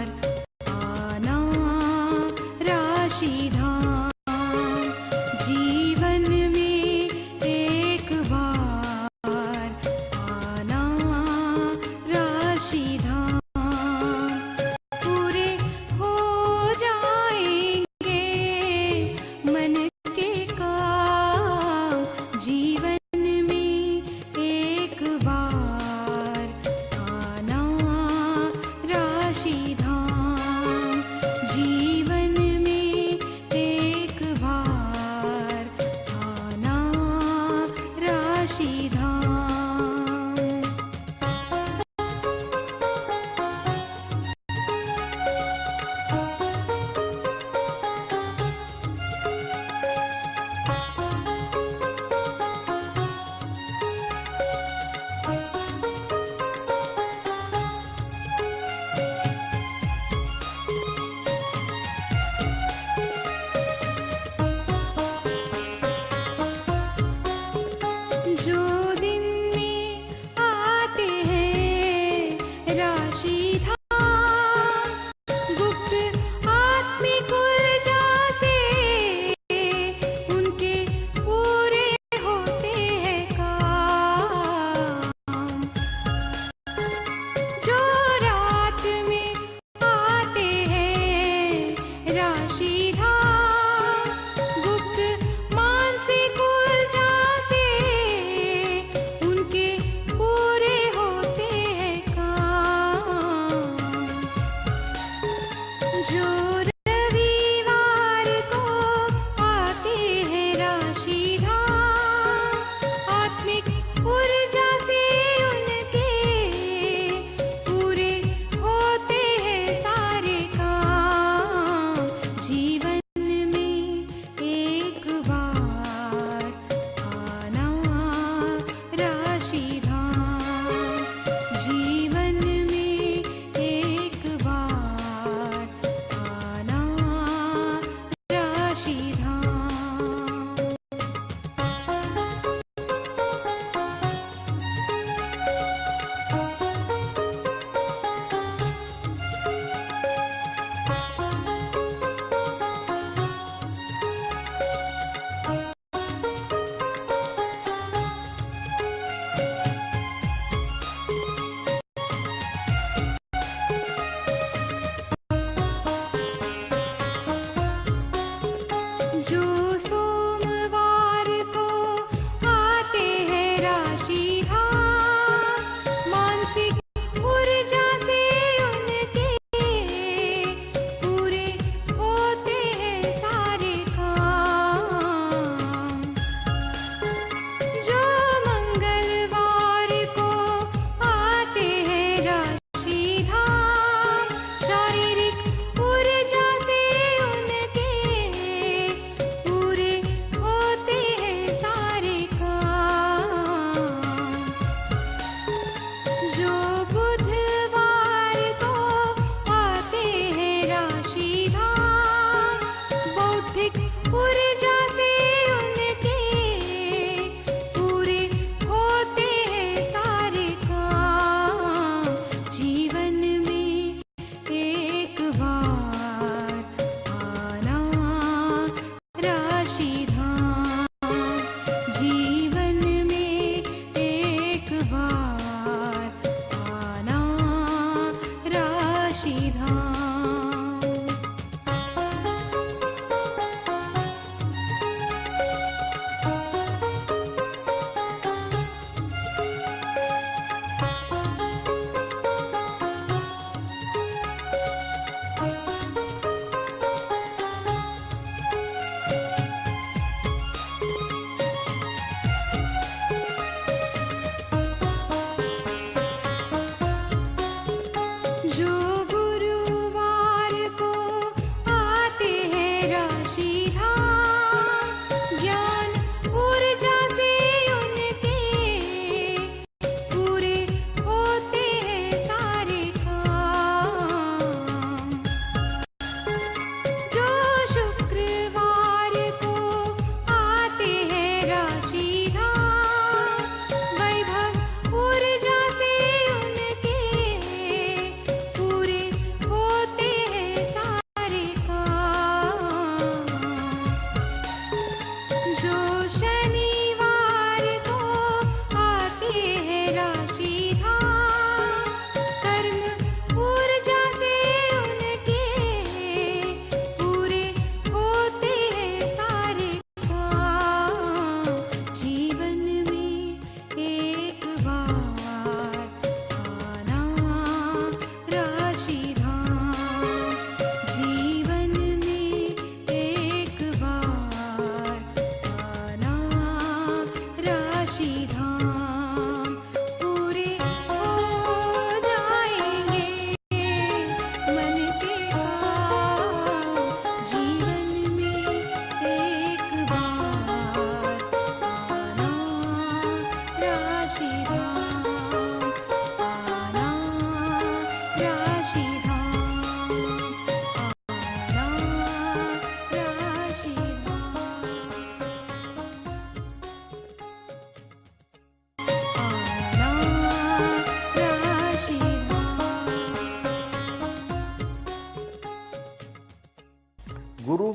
Speaker 3: गुरु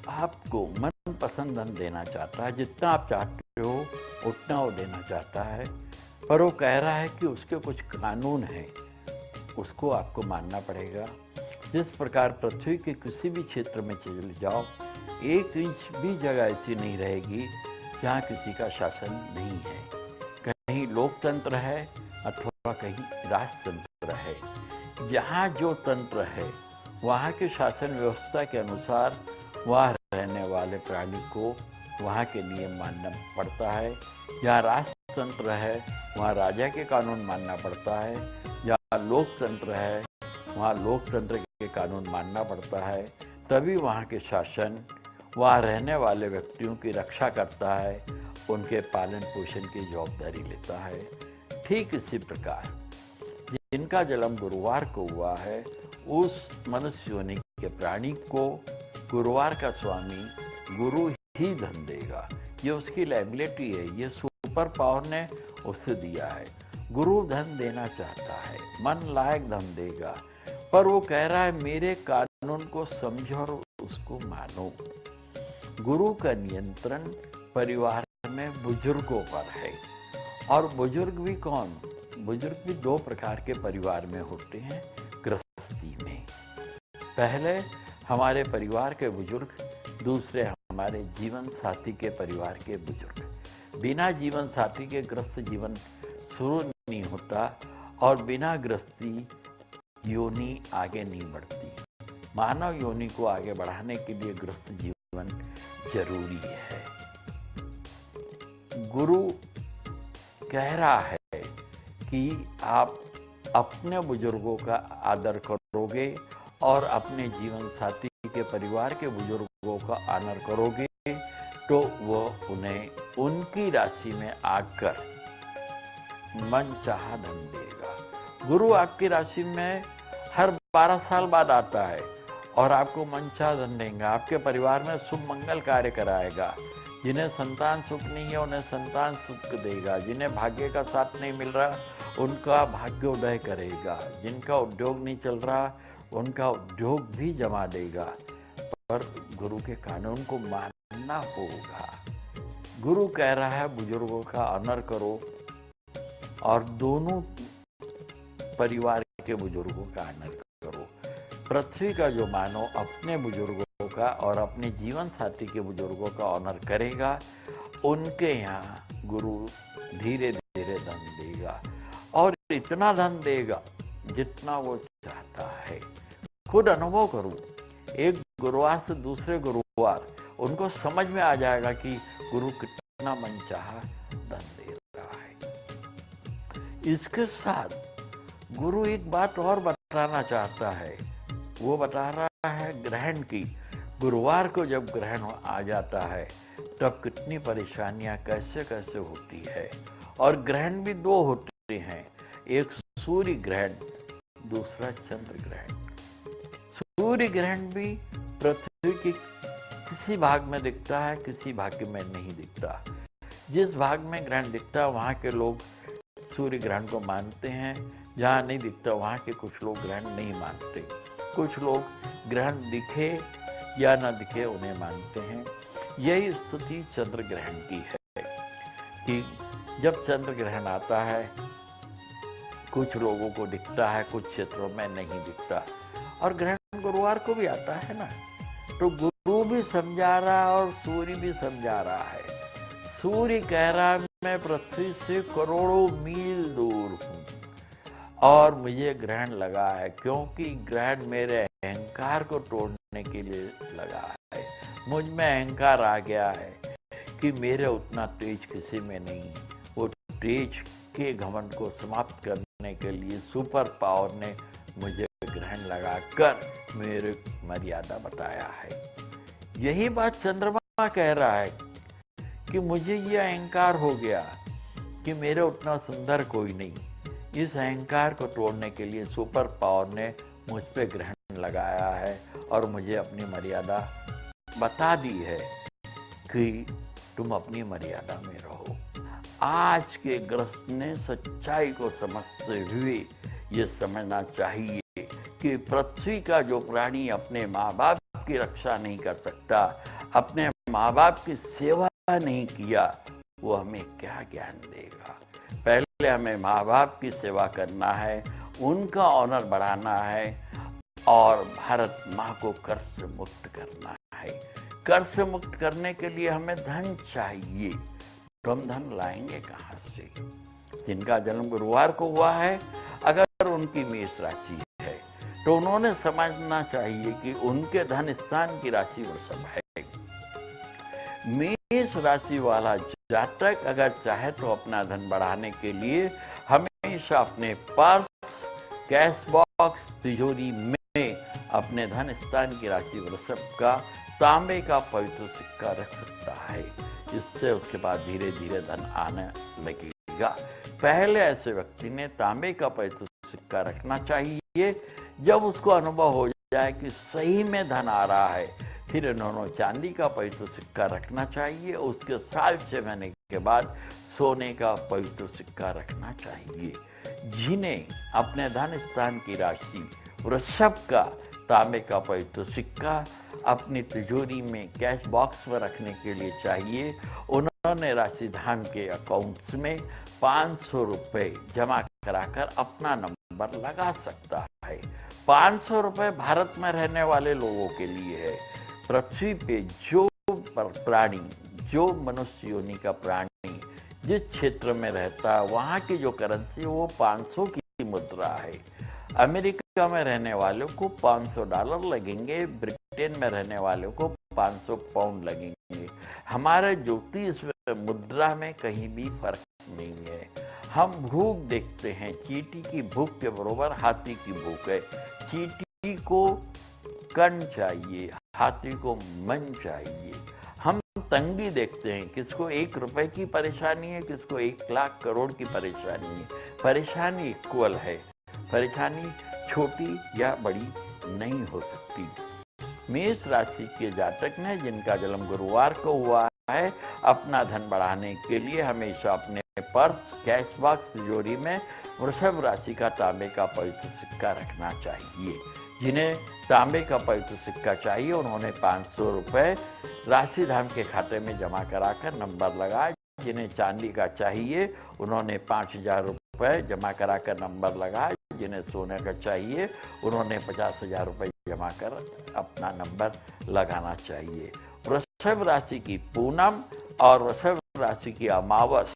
Speaker 3: आपको मनपसंद धन देना चाहता है, जितना आप चाहते हो उतना वो देना चाहता है, पर वो कह रहा है कि उसके कुछ कानून हैं, उसको आपको मानना पड़ेगा। जिस प्रकार पृथ्वी के किसी भी क्षेत्र में चले जाओ, 1 इंच भी जगह ऐसी नहीं रहेगी जहाँ किसी का शासन नहीं है। कहीं लोकतंत्र है अथवा कहीं राजतंत्र है। जहाँ जो तंत्र है वहाँ के शासन व्यवस्था के अनुसार वहाँ रहने वाले प्राणी को वहाँ के नियम मानना पड़ता है। जहाँ राजतंत्र है वहाँ राजा के कानून मानना पड़ता है। जहाँ लोकतंत्र है वहाँ लोकतंत्र के कानून मानना पड़ता है। तभी वहाँ के शासन वहाँ रहने वाले व्यक्तियों की रक्षा करता है, उनके पालन पोषण की जवाबदारी लेता है। ठीक इसी प्रकार जिनका जन्म गुरुवार को हुआ है, उस मनुष्य योनि के प्राणी को गुरुवार का स्वामी गुरु ही धन देगा। ये उसकी लायबिलिटी है, ये सुपर पावर ने उसे दिया है। गुरु धन देना चाहता है, मन लायक धन देगा, पर वो कह रहा है मेरे कानून को समझो और उसको मानो। गुरु का नियंत्रण परिवार में बुजुर्गों पर है। और बुजुर्ग भी कौन? बुजुर्ग भी 2 प्रकार के परिवार में होते हैं गृहस्थी में। पहले हमारे परिवार के बुजुर्ग, दूसरे हमारे जीवन साथी के परिवार के बुजुर्ग। बिना जीवन साथी के गृहस्थ जीवन शुरू नहीं होता और बिना गृहस्थी योनि आगे नहीं बढ़ती। मानव योनि को आगे बढ़ाने के लिए गृहस्थ जीवन जरूरी है। गुरु कह रहा है कि आप अपने बुजुर्गों का आदर करोगे और अपने जीवन साथी के परिवार के बुजुर्गों का आदर करोगे तो वो उन्हें उनकी राशि में आकर मनचाहा धन देगा। गुरु आपकी राशि में हर 12 साल बाद आता है और आपको मनचाहा धन देगा। आपके परिवार में शुभ मंगल कार्य कराएगा। जिन्हें संतान सुख नहीं है उन्हें संतान सुख देगा। जिन्हें भाग्य का साथ नहीं मिल रहा उनका भाग्योदय करेगा। जिनका उद्योग नहीं चल रहा उनका उद्योग भी जमा देगा। पर गुरु के कानून को मानना होगा। गुरु कह रहा है बुजुर्गों का ऑनर करो और दोनों परिवार के बुजुर्गों का ऑनर करो। पृथ्वी का जो मानव अपने बुजुर्गों का और अपने जीवन साथी के बुजुर्गों का ऑनर करेगा, उनके यहाँ गुरु धीरे धीरे धन देगा और इतना धन देगा जितना वो चाहता है। खुद अनुभव करूं, एक गुरुवार से दूसरे गुरुवार उनको समझ में आ जाएगा कि गुरु कितना मनचाहा धन दे रहा है। इसके साथ गुरु एक बात और बताना चाहता है। वो बता रहा है ग्रहण की। गुरुवार को जब ग्रहण आ जाता है तब कितनी परेशानियां कैसे कैसे होती है। और ग्रहण भी 2 होते हैं, एक सूर्य ग्रहण, दूसरा चंद्र ग्रहण। सूर्य ग्रहण भी पृथ्वी के किसी भाग में दिखता है, किसी भाग में नहीं दिखता। जिस भाग में ग्रहण दिखता है वहाँ के लोग सूर्य ग्रहण को मानते हैं, जहाँ नहीं दिखता वहाँ के कुछ लोग ग्रहण नहीं मानते। कुछ लोग ग्रहण दिखे या न दिखे उन्हें मानते हैं। यही स्थिति चंद्र ग्रहण की है कि जब चंद्र ग्रहण आता है कुछ लोगों को दिखता है, कुछ क्षेत्रों में नहीं दिखता। और ग्रहण गुरुवार को भी आता है ना, तो गुरु भी समझा रहा है और सूर्य भी समझा रहा है। सूर्य कह रहा है मैं पृथ्वी से करोड़ों मील दूर हूँ और मुझे ग्रहण लगा है, क्योंकि ग्रहण मेरे अहंकार को तोड़ने के लिए लगा है। मुझ में अहंकार आ गया है कि मेरे उतना तेज किसी में नहीं। वो तेज के घमंड को समाप्त करने के लिए सुपर पावर ने मुझे ग्रहण लगाकर मेरे मर्यादा बताया है। यही बात चंद्रमा कह रहा है कि मुझे ये अहंकार हो गया कि मेरे उतना सुंदर कोई नहीं। इस अहंकार को तोड़ने के लिए सुपर पावर ने मुझ पे ग्रहण लगाया है और मुझे अपनी मर्यादा बता दी है कि तुम अपनी मर्यादा में रहो। आज के गृहस्थ ने सच्चाई को समझते हुए ये समझना चाहिए कि पृथ्वी का जो प्राणी अपने माँ बाप की रक्षा नहीं कर सकता, अपने माँ बाप की सेवा नहीं किया, वो हमें क्या ज्ञान देगा। पहले हमें माँ बाप की सेवा करना है, उनका ऑनर बढ़ाना है और भारत माँ को कर्ज से मुक्त करना है। कर्ज से मुक्त करने के लिए हमें धन चाहिए, तो हम धन लाएंगे कहाँ से? जिनका जन्म गुरुवार को हुआ है, अगर उनकी मेष राशि है तो उन्होंने समझना चाहिए कि उनके धन स्थान की राशि वृषभ है। मेष राशि वाला जातक अगर चाहे तो अपना धन बढ़ाने के लिए हमेशा अपने पर्स, कैश बॉक्स, तिजोरी में अपने धन स्थान की राशि वृषभ का तांबे का पवित्र सिक्का रख सकता है। इससे उसके बाद धीरे धीरे धन आने लगेगा। पहले ऐसे व्यक्ति ने तांबे का पवित्र सिक्का रखना चाहिए। जब उसको अनुभव हो जाए कि सही में धन आ रहा है, फिर इन्होंने चांदी का पवित्र सिक्का रखना चाहिए। उसके साल 6 महीने के बाद सोने का पवित्र सिक्का रखना चाहिए। जिन्हें अपने धन स्थान की राशि वृषभ का तांबे का पवित्र सिक्का अपनी तिजोरी में कैश बॉक्स में रखने के लिए चाहिए, उन्होंने राशि धाम के अकाउंट्स में 500 रुपये जमा कराकर अपना नंबर लगा सकता है। 500 रुपये भारत में रहने वाले लोगों के लिए है। पृथ्वी पे जो प्राणी, जो मनुष्य योनि का प्राणी जिस क्षेत्र में रहता है, वहाँ की जो करेंसी वो 500 की मुद्रा है। अमेरिका में रहने वालों को $500 लगेंगे, ब्रिटेन में रहने वालों को 500 पाउंड लगेंगे। हमारे ज्योतिष मुद्रा में कहीं भी फर्क नहीं है। हम भूख देखते हैं, चींटी की भूख के बरोबर हाथी की भूख है। चींटी को कण चाहिए, हाथी को मन चाहिए। हम तंगी देखते हैं, किसको 1 रुपए की परेशानी है, किसको 1 लाख करोड़ की परेशानी है। परेशानी इक्वल है, परेशानी छोटी या बड़ी नहीं हो सकती। मेष राशि के जातक ने जिनका जन्म गुरुवार को हुआ है, अपना धन बढ़ाने के लिए हमेशा अपने पर्स, कैश बॉक्स, तिजोरी में वृषभ राशि का तांबे का पवित्र सिक्का रखना चाहिए। जिन्हें तांबे का पवित्र सिक्का चाहिए, उन्होंने 500 रुपये राशि धाम के खाते में जमा कराकर नंबर लगाए। जिन्हें चांदी का चाहिए, उन्होंने 5000 रुपये जमा कराकर नंबर लगाए। जिन्हें सोने का चाहिए, उन्होंने 50,000 रुपये जमा कर अपना नंबर लगाना चाहिए। वृषभ राशि की पूनम और वृषभ राशि की अमावस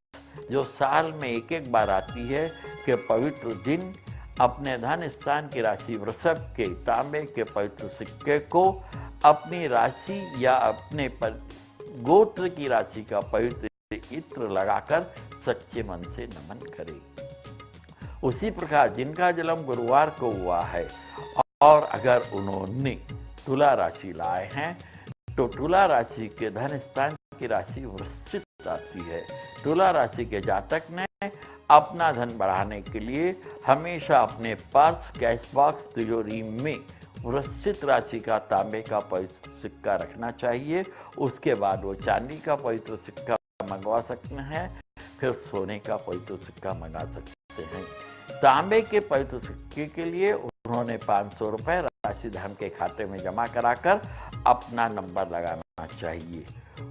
Speaker 3: जो साल में एक बार आती है के पवित्र दिन अपने धन स्थान की राशि वृषभ के तांबे के पवित्र सिक्के को अपनी राशि या अपने गोत्र की राशि का पवित्र इत्र लगाकर सच्चे मन से नमन करें। उसी प्रकार जिनका जन्म गुरुवार को हुआ है और अगर उन्होंने तुला राशि लाए हैं, तो तुला राशि के धन स्थान की राशि वृश्चिक आती है। तुला राशि के जातक ने अपना धन बढ़ाने के लिए हमेशा अपने पास कैश बॉक्स, तिजोरी में वृश्चिक राशि का तांबे का पवित्र सिक्का रखना चाहिए। उसके बाद वो चांदी का पवित्र सिक्का मंगवा सकते हैं, फिर सोने का पवित्र सिक्का मंगा सकते हैं। तांबे के पवित्र सिक्के के लिए उन्होंने 500 रुपये राशि धन के खाते में जमा कराकर अपना नंबर लगाना चाहिए।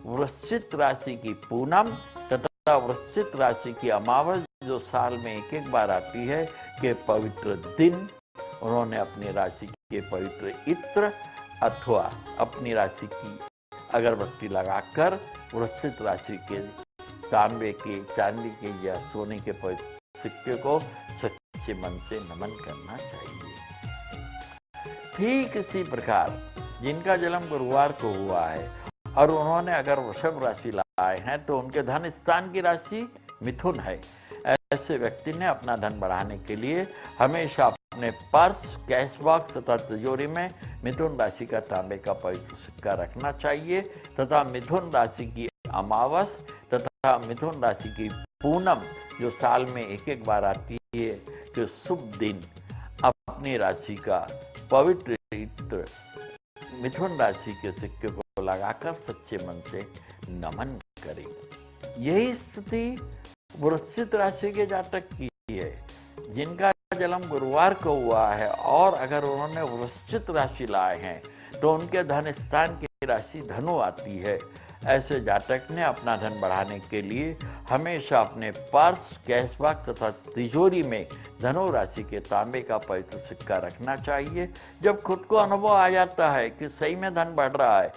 Speaker 3: वृश्चिक राशि की पूनम तथा वृश्चिक राशि की अमावस जो साल में एक बार आती है के पवित्र दिन उन्होंने अपनी राशि के पवित्र इत्र अथवा अपनी राशि की अगरबत्ती लगाकर वृश्चिक राशि के तांबे के, चांदी के या सोने के पवित्र सिक्के को सच्चे मन से नमन करना चाहिए। ठीक इसी प्रकार जिनका जन्म गुरुवार को हुआ है और उन्होंने अगर वृषभ राशि लाए हैं, तो उनके धन स्थान की राशि मिथुन है। ऐसे व्यक्ति ने अपना धन बढ़ाने के लिए हमेशा अपने पर्स, कैश बॉक्स तथा तिजोरी में मिथुन राशि का तांबे का पवित्र सिक्का रखना चाहिए तथा मिथुन राशि की अमावस तथा मिथुन राशि की पूनम जो साल में एक बार आती है कि शुभ दिन अपनी राशि का पवित्र इत्र मिथुन राशि के सिक्के को लगाकर सच्चे मन से नमन करें। यही स्थिति वृश्चिक राशि के जातक की है। जिनका जन्म गुरुवार को हुआ है और अगर उन्होंने वृश्चिक राशि लाए हैं तो उनके धन स्थान की राशि धनु आती है। ऐसे जातक ने अपना धन बढ़ाने के लिए हमेशा अपने पर्स, कैश बॉक्स तथा तिजोरी में धनु राशि के तांबे का पवित्र सिक्का रखना चाहिए। जब खुद को अनुभव आ जाता है कि सही में धन बढ़ रहा है,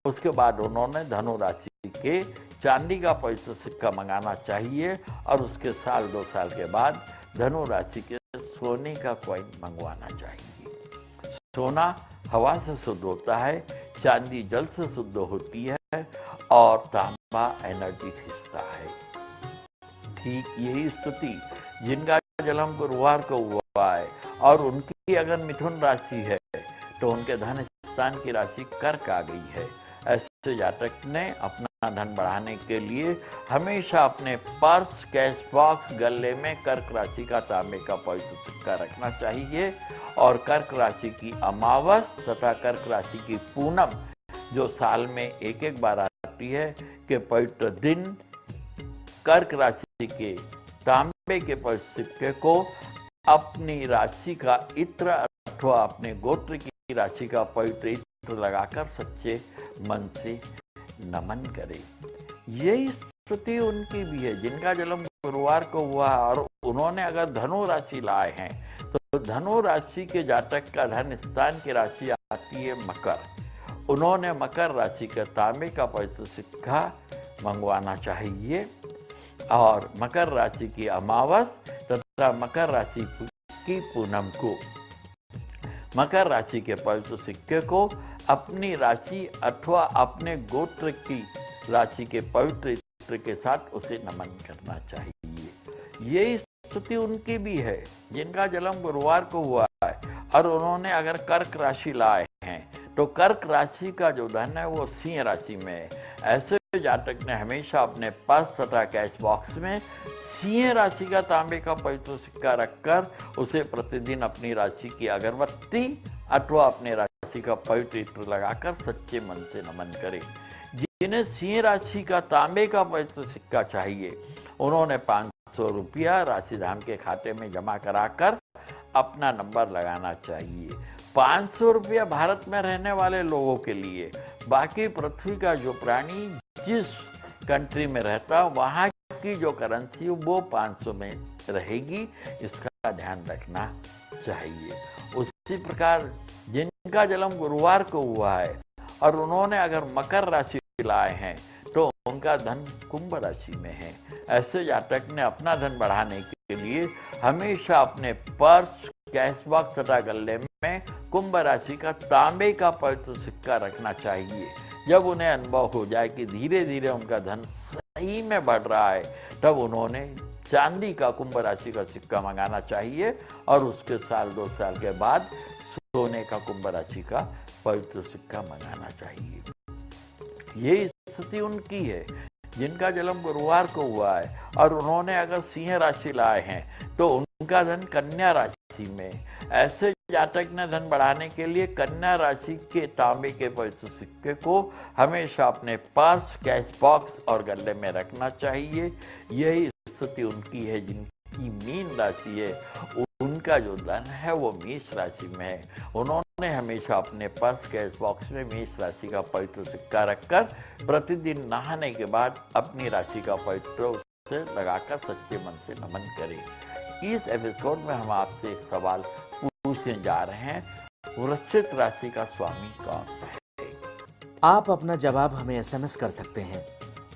Speaker 3: उसके बाद उन्होंने धनु राशि के चांदी का पवित्र सिक्का मंगाना चाहिए और उसके साल 2 साल के बाद धनु राशि के सोने का कॉइन मंगवाना चाहिए। सोना हवा से शुद्ध होता है, चांदी जल से शुद्ध होती है और तांबा एनर्जी खींचता है। ठीक यही स्थिति जिनका जन्म गुरुवार को हुआ है और उनकी अगर मिथुन राशि है तो उनके धन स्थान की राशि कर्क आ गई है। ऐसे जातक ने अपना धन बढ़ाने के लिए हमेशा अपने पर्स, कैश बॉक्स, गले में कर्क राशि का तांबे का पवित्र सिक्का रखना चाहिए और कर्क राशि की अमावस तथा कर्क राशि की पूनम जो साल में एक बार आती है के पवित्र दिन कर्क राशि के तांबे के पवित्र सिक्के को अपनी राशि का इत्र अथवा अपने गोत्र की राशि का पवित्र इत्र लगाकर सच्चे मन से नमन करे। यही स्थिति उनकी भी है जिनका जन्म गुरुवार को हुआ है और उन्होंने अगर धनु राशि लाए हैं तो धनु राशि के जातक का धन स्थान की राशि आती है मकर। उन्होंने मकर राशि के तांबे का पवित्र सिक्का मंगवाना चाहिए और मकर राशि की अमावस तथा मकर राशि की पूनम को मकर राशि के पवित्र सिक्के को अपनी राशि अथवा अपने गोत्र की राशि के पवित्र इत्र के साथ उसे नमन करना चाहिए। यही स्थिति उनकी भी है जिनका जन्म गुरुवार को हुआ है और उन्होंने अगर कर्क राशि लाए हैं तो कर्क राशि का जो धन है वो सिंह राशि में है। ऐसे जातक ने हमेशा अपने पर्स तथा कैश बॉक्स में सिंह राशि का तांबे का पवित्र सिक्का रखकर उसे प्रतिदिन अपनी राशि की अगरबत्ती अथवा अपने राशि का पवित्र इत्र लगाकर सच्चे मन से नमन करें। जिन्हें सिंह राशि का तांबे का पवित्र सिक्का चाहिए उन्होंने 500 रुपया राशिधाम के खाते में जमा कराकर अपना नंबर लगाना चाहिए। 500 रुपया भारत में रहने वाले लोगों के लिए, बाकी पृथ्वी का जो प्राणी जिस कंट्री में रहता वहाँ की जो करेंसी वो 500 में रहेगी, इसका ध्यान रखना चाहिए। उसी प्रकार जिनका जन्म गुरुवार को हुआ है और उन्होंने अगर मकर राशि लाए हैं तो उनका धन कुंभ राशि में है। ऐसे जातक ने अपना धन बढ़ाने के लिए हमेशा अपने पर्स, कैश बॉक्स तथा गले में कुंभ राशि का तांबे का पवित्र सिक्का रखना चाहिए। जब उन्हें अनुभव हो जाए कि धीरे धीरे उनका धन सही में बढ़ रहा है तब उन्होंने चांदी का कुंभ राशि का सिक्का मंगाना चाहिए और उसके साल 2 साल के बाद सोने का कुंभ राशि का पवित्र सिक्का मंगाना चाहिए। ये स्थिति उनकी है जिनका जन्म गुरुवार को हुआ है और उन्होंने अगर सिंह राशि लाए हैं तो उनका धन कन्या राशि में। ऐसे जातक ने धन बढ़ाने के लिए कन्या राशि के तांबे के पवित्र सिक्के को हमेशा अपने पर्स, कैश बॉक्स और गले में रखना चाहिए। यही स्थिति उनकी है जिनकी मीन राशि है, उनका जो धन है वो मेष राशि में है। उन्होंने हमेशा अपने पर्स, कैश बॉक्स में मेष राशि का पवित्र सिक्का रखकर प्रतिदिन नहाने के बाद अपनी राशि का पवित्र उसे लगाकर सच्चे मन से नमन करें। इस एपिसोड में हम आपसे एक सवाल पूछने जा रहे हैं, वृश्चिक राशि का स्वामी कौन है?
Speaker 1: आप अपना जवाब हमें SMS कर सकते हैं।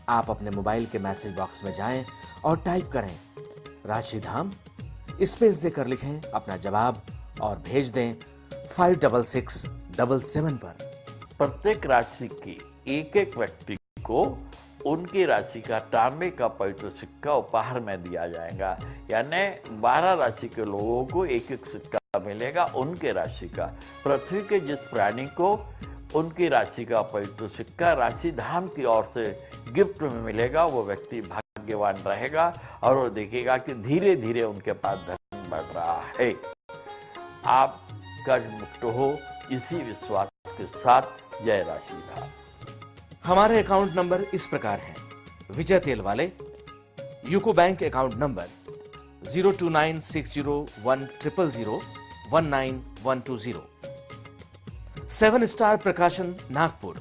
Speaker 1: आप अपने मोबाइल के मैसेज बॉक्स में जाएं और टाइप करें राशिधाम, स्पेस देकर लिखें अपना जवाब और भेज दें 56677 पर।
Speaker 3: प्रत्येक राशि के एक व्यक्ति को उनकी राशि का तांबे का पवित्र सिक्का उपहार में दिया जाएगा, यानी 12 राशि के लोगों को एक सिक्का मिलेगा उनके राशि का। पृथ्वी के जिस प्राणी को उनकी राशि का पवित्र सिक्का राशि धाम की ओर से गिफ्ट में मिलेगा वो व्यक्ति भाग्यवान रहेगा और वो देखेगा कि धीरे धीरे उनके पास धन बढ़ रहा है। आप कर्ज मुक्त हो, इसी विश्वास के साथ जय राशिधाम।
Speaker 1: हमारे अकाउंट नंबर इस प्रकार है: विजय तेल वाले, UCO Bank account number 029601000192120. 7 Star Prakashan Nagpur.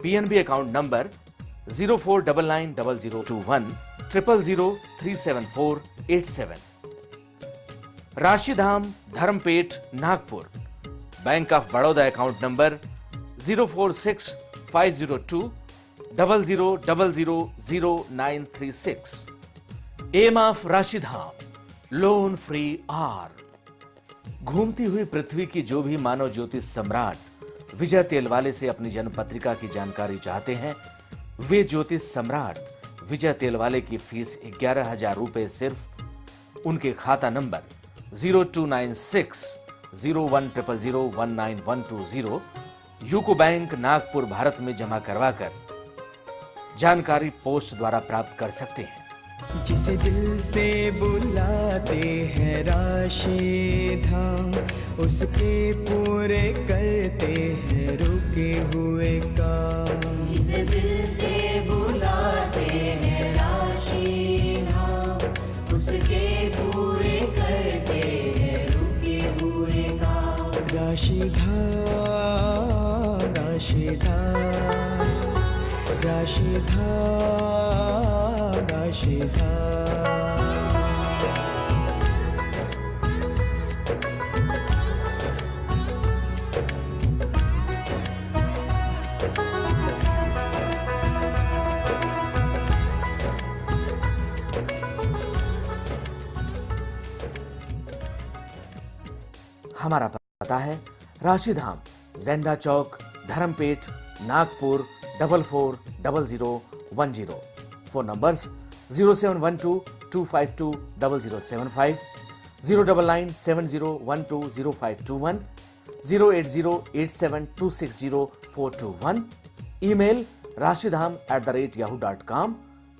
Speaker 1: PNB account number 0499002100037487. Rashidham Dharampeth Nagpur. Bank of Baroda account number 0465020000936. Aim of Rashidham loan free आर. घूमती हुई पृथ्वी की जो भी मानव ज्योतिष सम्राट विजय तेलवाले से अपनी जन्म पत्रिका की जानकारी चाहते हैं, वे ज्योतिष सम्राट विजय तेलवाले की फीस 11,000 रुपए सिर्फ उनके खाता number 02960100019120 UCO bank Nagpur Bharat में जमा करवाकर जानकारी पोस्ट द्वारा प्राप्त कर सकते हैं.
Speaker 4: जिसे दिल से बुलाते हैं राशि धाम, उसके पूरे करते हैं रुके हुए काम.
Speaker 2: जिसे दिल से बुलाते हैं राशि धाम, उसके पूरे करते हैं रुके हुए काम.
Speaker 4: राशि धाम, राशि धाम, राशि धाम, राशि धाम.
Speaker 1: हमारा पता है Rashidham, Zenda Chowk, Dharampeth, Nagpur 440010. Phone numbers 0712-252-0075, 09970120521, 08087260421. Email rashidham@yahoo.com.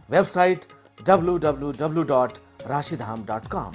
Speaker 1: Website www.rashidham.com.